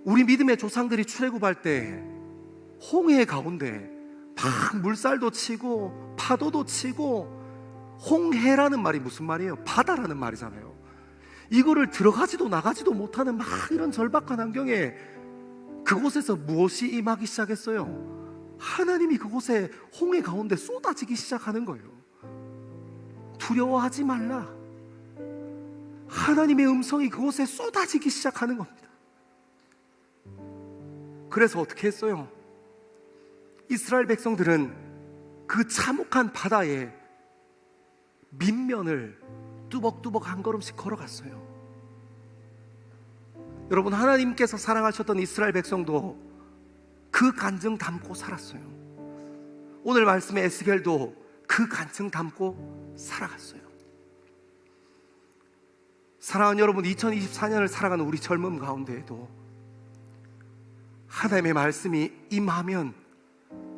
우리 믿음의 조상들이 출애굽할 때 홍해 가운데 막 물살도 치고 파도도 치고, 홍해라는 말이 무슨 말이에요? 바다라는 말이잖아요. 이거를 들어가지도 나가지도 못하는 막 이런 절박한 환경에 그곳에서 무엇이 임하기 시작했어요? 하나님이 그곳에 홍해 가운데 쏟아지기 시작하는 거예요. 두려워하지 말라. 하나님의 음성이 그곳에 쏟아지기 시작하는 겁니다. 그래서 어떻게 했어요? 이스라엘 백성들은 그 참혹한 바다에 밑면을 뚜벅뚜벅 한 걸음씩 걸어갔어요. 여러분, 하나님께서 사랑하셨던 이스라엘 백성도 그 간증 담고 살았어요. 오늘 말씀의 에스겔도 그 간증 담고 살아갔어요. 사랑하는 여러분, 2024년을 살아가는 우리 젊음 가운데에도 하나님의 말씀이 임하면,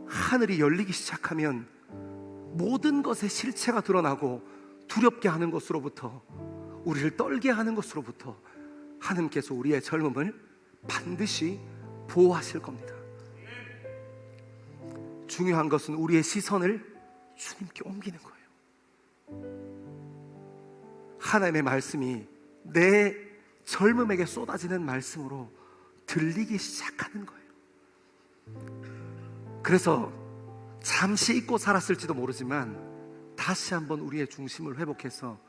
하늘이 열리기 시작하면 모든 것의 실체가 드러나고, 두렵게 하는 것으로부터, 우리를 떨게 하는 것으로부터 하나님께서 우리의 젊음을 반드시 보호하실 겁니다. 중요한 것은 우리의 시선을 주님께 옮기는 거예요. 하나님의 말씀이 내 젊음에게 쏟아지는 말씀으로 들리기 시작하는 거예요. 그래서 잠시 잊고 살았을지도 모르지만 다시 한번 우리의 중심을 회복해서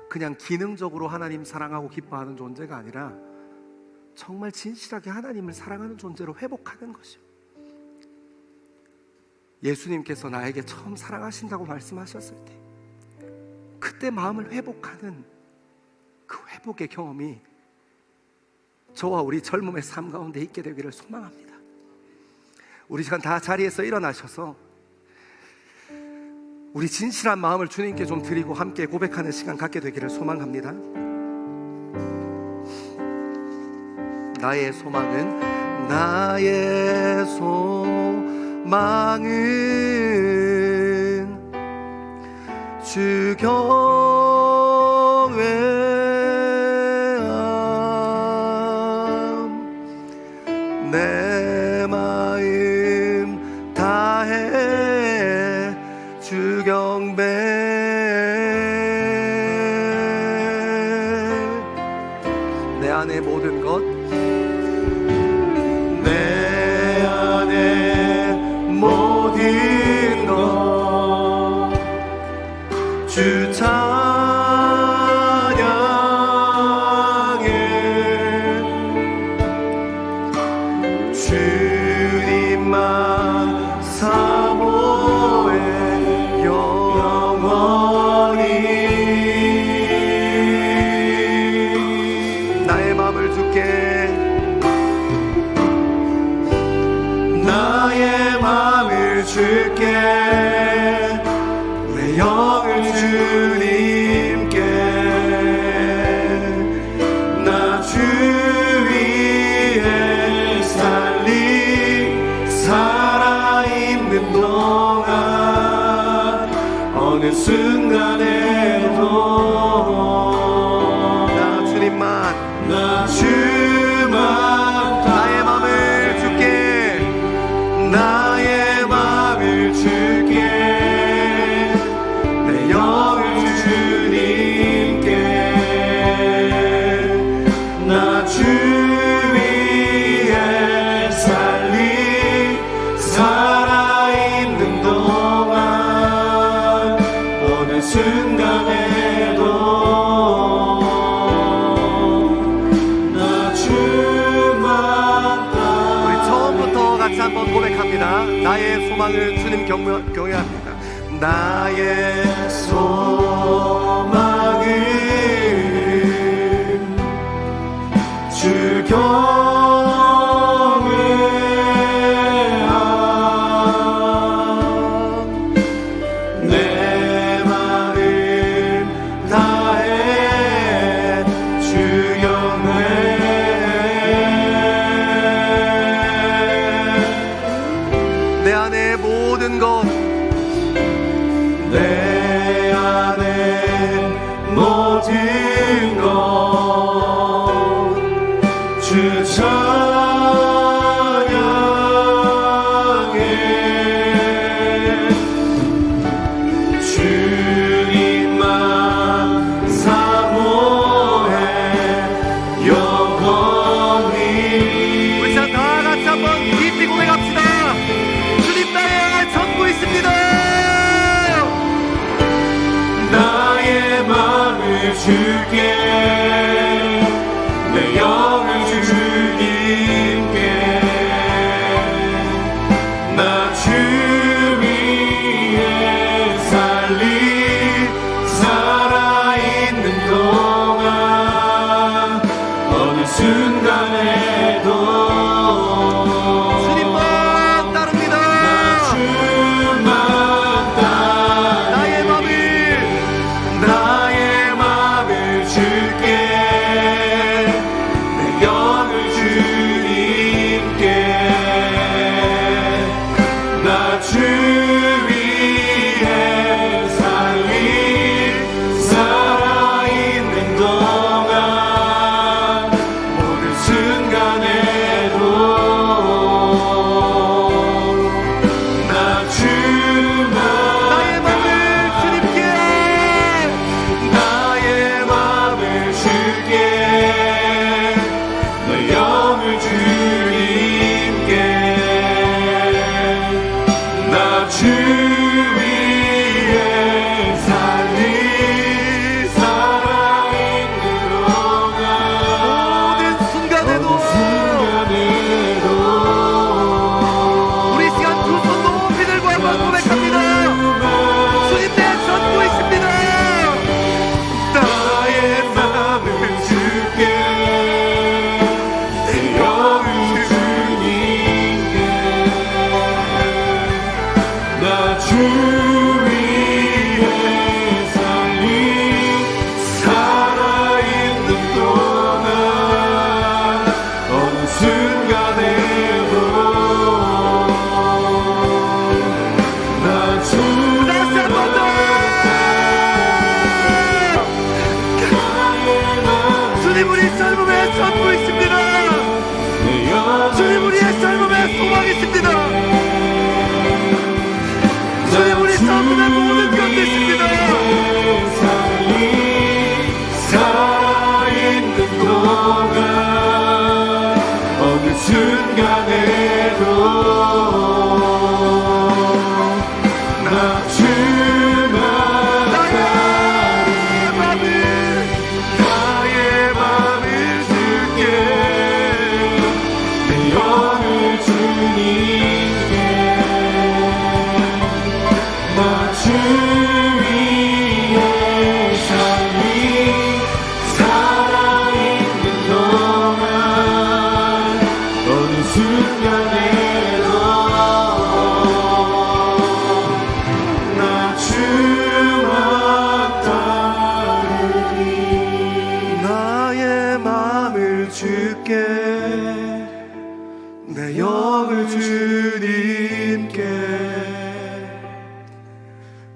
그냥 기능적으로 하나님 사랑하고 기뻐하는 존재가 아니라 정말 진실하게 하나님을 사랑하는 존재로 회복하는 것이요. 예수님께서 나에게 처음 사랑하신다고 말씀하셨을 때 그때 마음을 회복하는 그 회복의 경험이 저와 우리 젊음의 삶 가운데 있게 되기를 소망합니다. 우리 시간 다 자리에서 일어나셔서 우리 진실한 마음을 주님께 좀 드리고 함께 고백하는 시간 갖게 되기를 소망합니다. 나의 소망은 주 경외함, 내 마음 다해 주 경배, 내 안의 모든 것, 내 안의 모든 것 줄게 내 영을 주님께 나 주 위에 살리 살아있는 동안 어느 순간에도 나 주님만 나의 맘을 줄게 나의 맘을 줄게 내 영을 주님께 나 주 위에 살리 살아있는 동안 어느 순간에도 한번 고백합니다. 나의 소망을 주님 경외합니다. 나의 소망을 주 경외함 내 마음 다해 주 경외 모든 것 내 안에 모든 것 주 찬양해 주님만 사모해 영원히 우리 다 같이 한번 깊이 고백합시다. 전부 있습니다. 나의 마음을 줄게 내 영을 주님께 나 주 위에 살리 살아있는 동안 어느 순간에도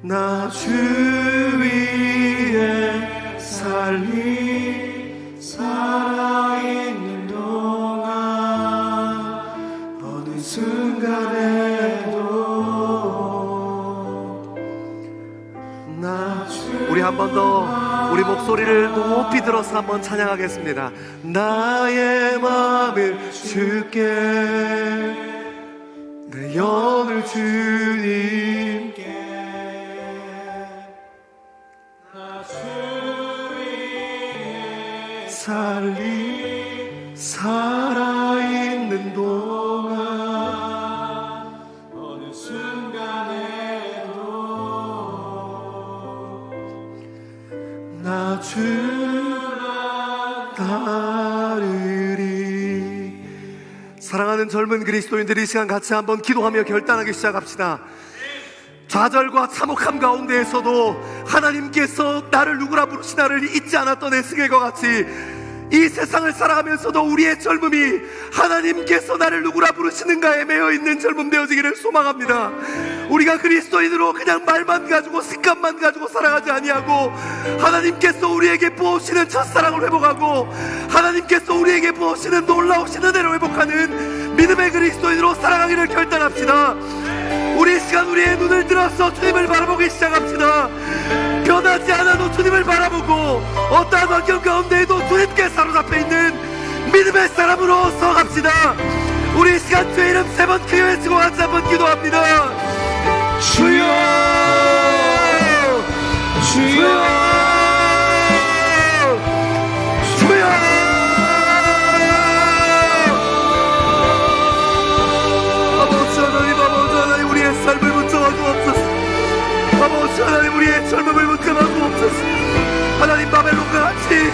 나 주 위에 살리 살아있는 동안 어느 순간에도 우리 한 번 더 우리 목소리를 높이 들어서 한번 찬양하겠습니다. 나의 마음을 주께, 내 영을 주님께, 나 주 위에 살리 살아있는 동안 어느 순간에도 나 주를 따르리. 사랑하는 젊은 그리스도인들이 이 시간 같이 한번 기도하며 결단하기 시작합시다. 좌절과 참혹함 가운데에서도 하나님께서 나를 누구라 부르시나를 잊지 않았던 에스겔과 같이 이 세상을 살아가면서도 우리의 젊음이 하나님께서 나를 누구라 부르시는가에 매여있는 젊음 되어지기를 소망합니다. 우리가 그리스도인으로 그냥 말만 가지고 습관만 가지고 살아가지 아니하고 하나님께서 우리에게 부어오시는 첫사랑을 회복하고 하나님께서 우리에게 부어오시는 놀라우신 은혜를 회복하는 믿음의 그리스도인으로 살아가기를 결단합시다. 우리 이 시간 우리의 눈을 들어서 주님을 바라보기 시작합시다. 변하지 않아도 주님을 바라보고 어떠한 환경 가운데에도 주님께 사로잡혀 있는 믿음의 사람으로 서갑시다. 우리 이 시간 주의 이름 3번 크게 외치고 같이 한번 기도합니다. 주여 주여 주여. 아버지 하나님, 우리의 삶을 붙잡아도 없소서. 아버지 하나님, 우리의 젊음을 붙잡아도 없소서. 하나님, 바벨론과 같이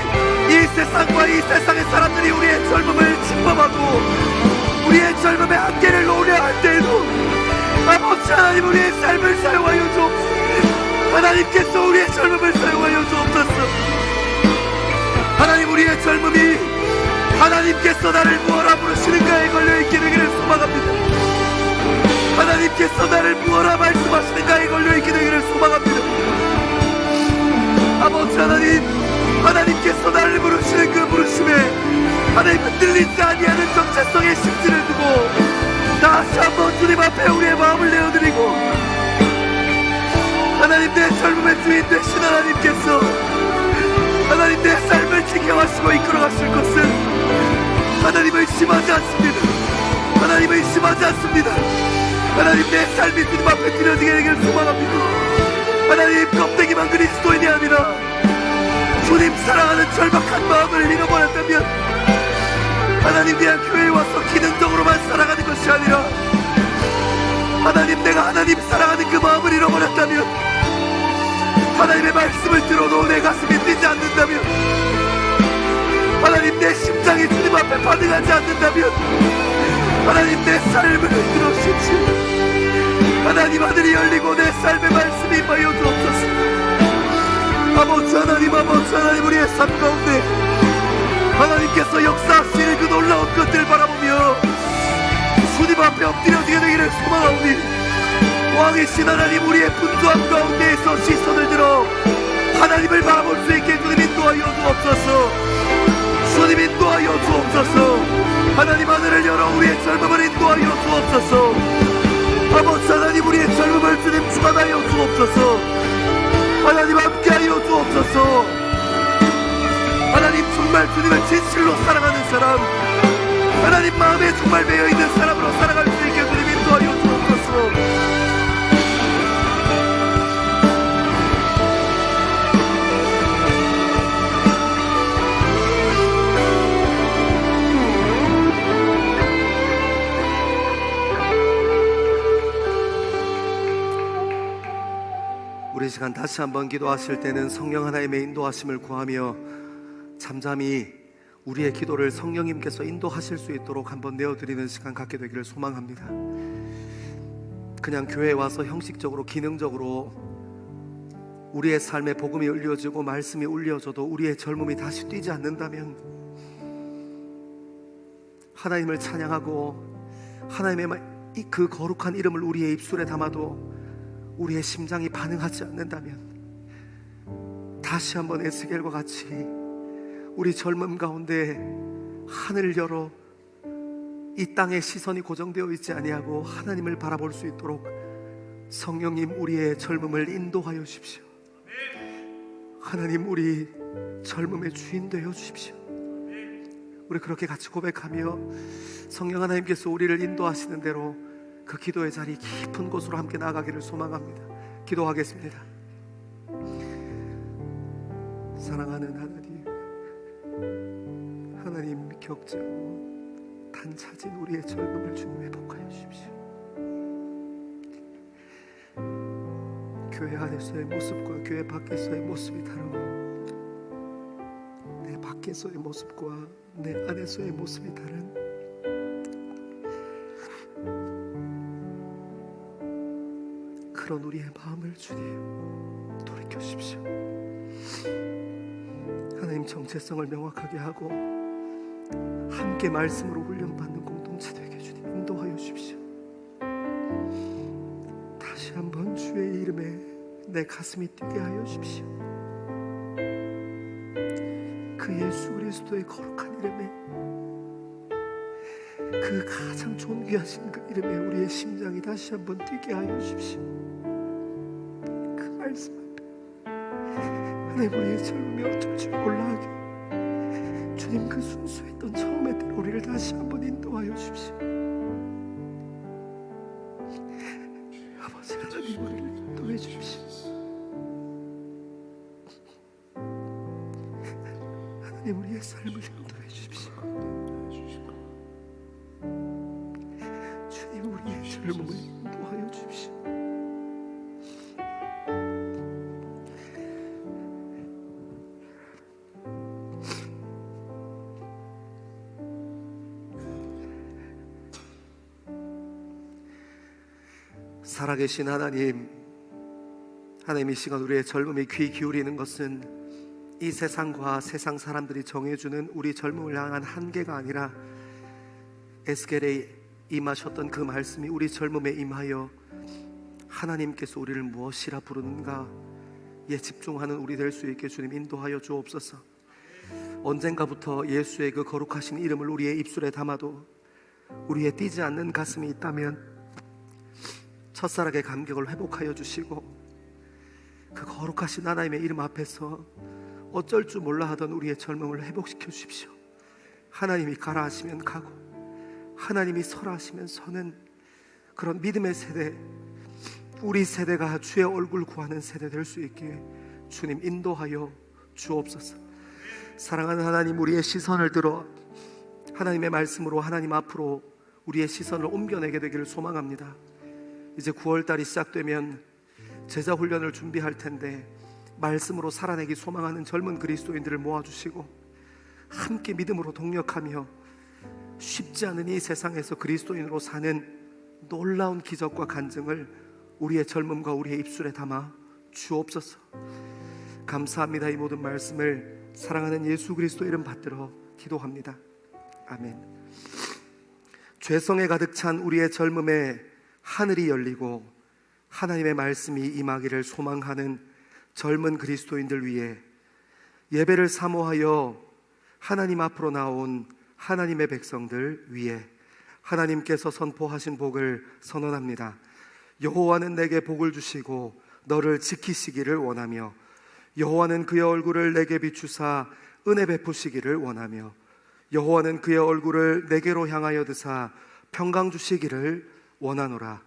이 세상과 이 세상의 사람들이 우리의 젊음을 침범하고 우리의 젊음의 한계를 놓으려 할 때에도 아버지 하나님, 우리의 삶을 사용하여 주옵소서. 하나님께서 우리의 젊음을 사용하여 주옵소서. 하나님, 우리의 젊음이 하나님께서 나를 무엇라 부르시는가에 걸려있게 되기를 소망합니다. 하나님께서 나를 무엇라 말씀하시는가에 걸려있게 되기를 소망합니다. 아버지 하나님, 하나님께서 나를 부르시는 그 부르심에 하나님 흔들리지 아니하는 정체성의 심지를 두고 다시 한번 주님 앞에 우리의 마음을 내어드리고 하나님, 내 젊음의 주인 되신 하나님께서 하나님 내 삶을 지켜가시고 이끌어가실 것은 하나님 의심하지 않습니다. 하나님 의심하지 않습니다. 하나님, 내 삶이 주님 앞에 드려지게 되기를 소망합니다. 하나님, 껍데기만 그리스도인이 아니라 주님 사랑하는 절박한 마음을 잃어버렸다면 하나님, 그냥 교회에 와서 기능적으로만 살아가는 것이 아니라 하나님, 내가 하나님 사랑하는 그 마음을 잃어버렸다면 하나님의 말씀을 들어도 내 가슴이 뛰지 않는다면 하나님, 내 심장이 주님 앞에 반응하지 않는다면 하나님, 내 삶을 흔들어 주십시오. 하나님, 하늘이 열리고 내 삶의 말씀이 임하여 주옵소서. 아버지 하나님, 아버지 하나님, 우리의 삶 가운데 하나님께서 역사하시는 그 놀라운 것들 바라보며 주님 앞에 엎드려지게 되기를 소망하오니 왕이신 하나님, 우리의 분주함 가운데에서 시선을 들어 하나님을 바라볼 수 있게 주님 인도하여 주옵소서. 주님 인도하여 주옵소서. 하나님, 하늘을 열어 우리의 젊음을 인도하여 주옵소서. 아버지 하나님, 우리의 젊음을 주님 주관하여 주옵소서. 하나님, 함께하여 주옵소서. 하나님, 정말 주님을 진실로 사랑하는 사람, 하나님 마음에 정말 매여있는 사람으로 살아갈 수 있게 주님 인도하여 주옵소서. 우리 시간 다시 한번 기도하실 때는 성령 하나님의 인도하심을 구하며 잠잠히 우리의 기도를 성령님께서 인도하실 수 있도록 한번 내어드리는 시간 갖게 되기를 소망합니다. 그냥 교회에 와서 형식적으로 기능적으로 우리의 삶에 복음이 울려지고 말씀이 울려져도 우리의 젊음이 다시 뛰지 않는다면 하나님을 찬양하고 하나님의 그 거룩한 이름을 우리의 입술에 담아도 우리의 심장이 반응하지 않는다면 다시 한번 에스겔과 같이 우리 젊음 가운데 하늘을 열어 이 땅에 시선이 고정되어 있지 아니하고 하나님을 바라볼 수 있도록 성령님 우리의 젊음을 인도하여 주십시오. 하나님 우리 젊음의 주인 되어 주십시오. 우리 그렇게 같이 고백하며 성령 하나님께서 우리를 인도하시는 대로 그 기도의 자리 깊은 곳으로 함께 나아가기를 소망합니다. 기도하겠습니다. 사랑하는 하나님 격정 단차진 우리의 젊음을 주님 회복하여 주십시오. 교회 안에서의 모습과 교회 밖에서의 모습이 다르고 내 밖에서의 모습과 내 안에서의 모습이 다른 그런 우리의 마음을 주님 돌이켜 주십시오. 하나님 정체성을 명확하게 하고 함께 말씀으로 훈련받는 공동체 되게 주님 인도하여 주십시오. 다시 한번 주의 이름에 내 가슴이 뛰게 하여 주십시오. 그 예수 그리스도의 거룩한 이름에 그 가장 존귀하신 그 이름에 우리의 심장이 다시 한번 뛰게 하여 주십시오. 그 말씀 하나님 우리의 젊음이 어쩔 줄 몰라 하게 주님 그 순수했던 처음의 때로 우리를 다시 한번 인도하여 주십시오. 아버지 하나님 우리를 인도해 주십시오. 하나님 우리의 삶을 인도해 주십시오. 주님 우리의 젊음을 인도하여 주십시오. 살아계신 하나님, 하나님 이 시간 우리의 젊음이 귀 기울이는 것은 이 세상과 세상 사람들이 정해주는 우리 젊음을 향한 한계가 아니라 에스겔에 임하셨던 그 말씀이 우리 젊음에 임하여 하나님께서 우리를 무엇이라 부르는가에 집중하는 우리 될 수 있게 주님 인도하여 주옵소서. 언젠가부터 예수의 그 거룩하신 이름을 우리의 입술에 담아도 우리의 뛰지 않는 가슴이 있다면 첫사랑의 감격을 회복하여 주시고 그 거룩하신 하나님의 이름 앞에서 어쩔 줄 몰라 하던 우리의 젊음을 회복시켜 주십시오. 하나님이 가라 하시면 가고 하나님이 서라 하시면 서는 그런 믿음의 세대, 우리 세대가 주의 얼굴 구하는 세대 될 수 있게 주님 인도하여 주옵소서. 사랑하는 하나님, 우리의 시선을 들어 하나님의 말씀으로 하나님 앞으로 우리의 시선을 옮겨내게 되기를 소망합니다. 이제 9월달이 시작되면 제자 훈련을 준비할 텐데 말씀으로 살아내기 소망하는 젊은 그리스도인들을 모아주시고 함께 믿음으로 동력하며 쉽지 않은 이 세상에서 그리스도인으로 사는 놀라운 기적과 간증을 우리의 젊음과 우리의 입술에 담아 주옵소서. 감사합니다. 이 모든 말씀을 사랑하는 예수 그리스도 이름 받들어 기도합니다. 아멘. 죄성에 가득 찬 우리의 젊음에 하늘이 열리고 하나님의 말씀이 임하기를 소망하는 젊은 그리스도인들 위해 예배를 사모하여 하나님 앞으로 나온 하나님의 백성들 위해 하나님께서 선포하신 복을 선언합니다. 여호와는 내게 복을 주시고 너를 지키시기를 원하며 여호와는 그의 얼굴을 내게 비추사 은혜 베푸시기를 원하며 여호와는 그의 얼굴을 내게로 향하여 드사 평강 주시기를 원하노라.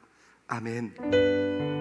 아멘.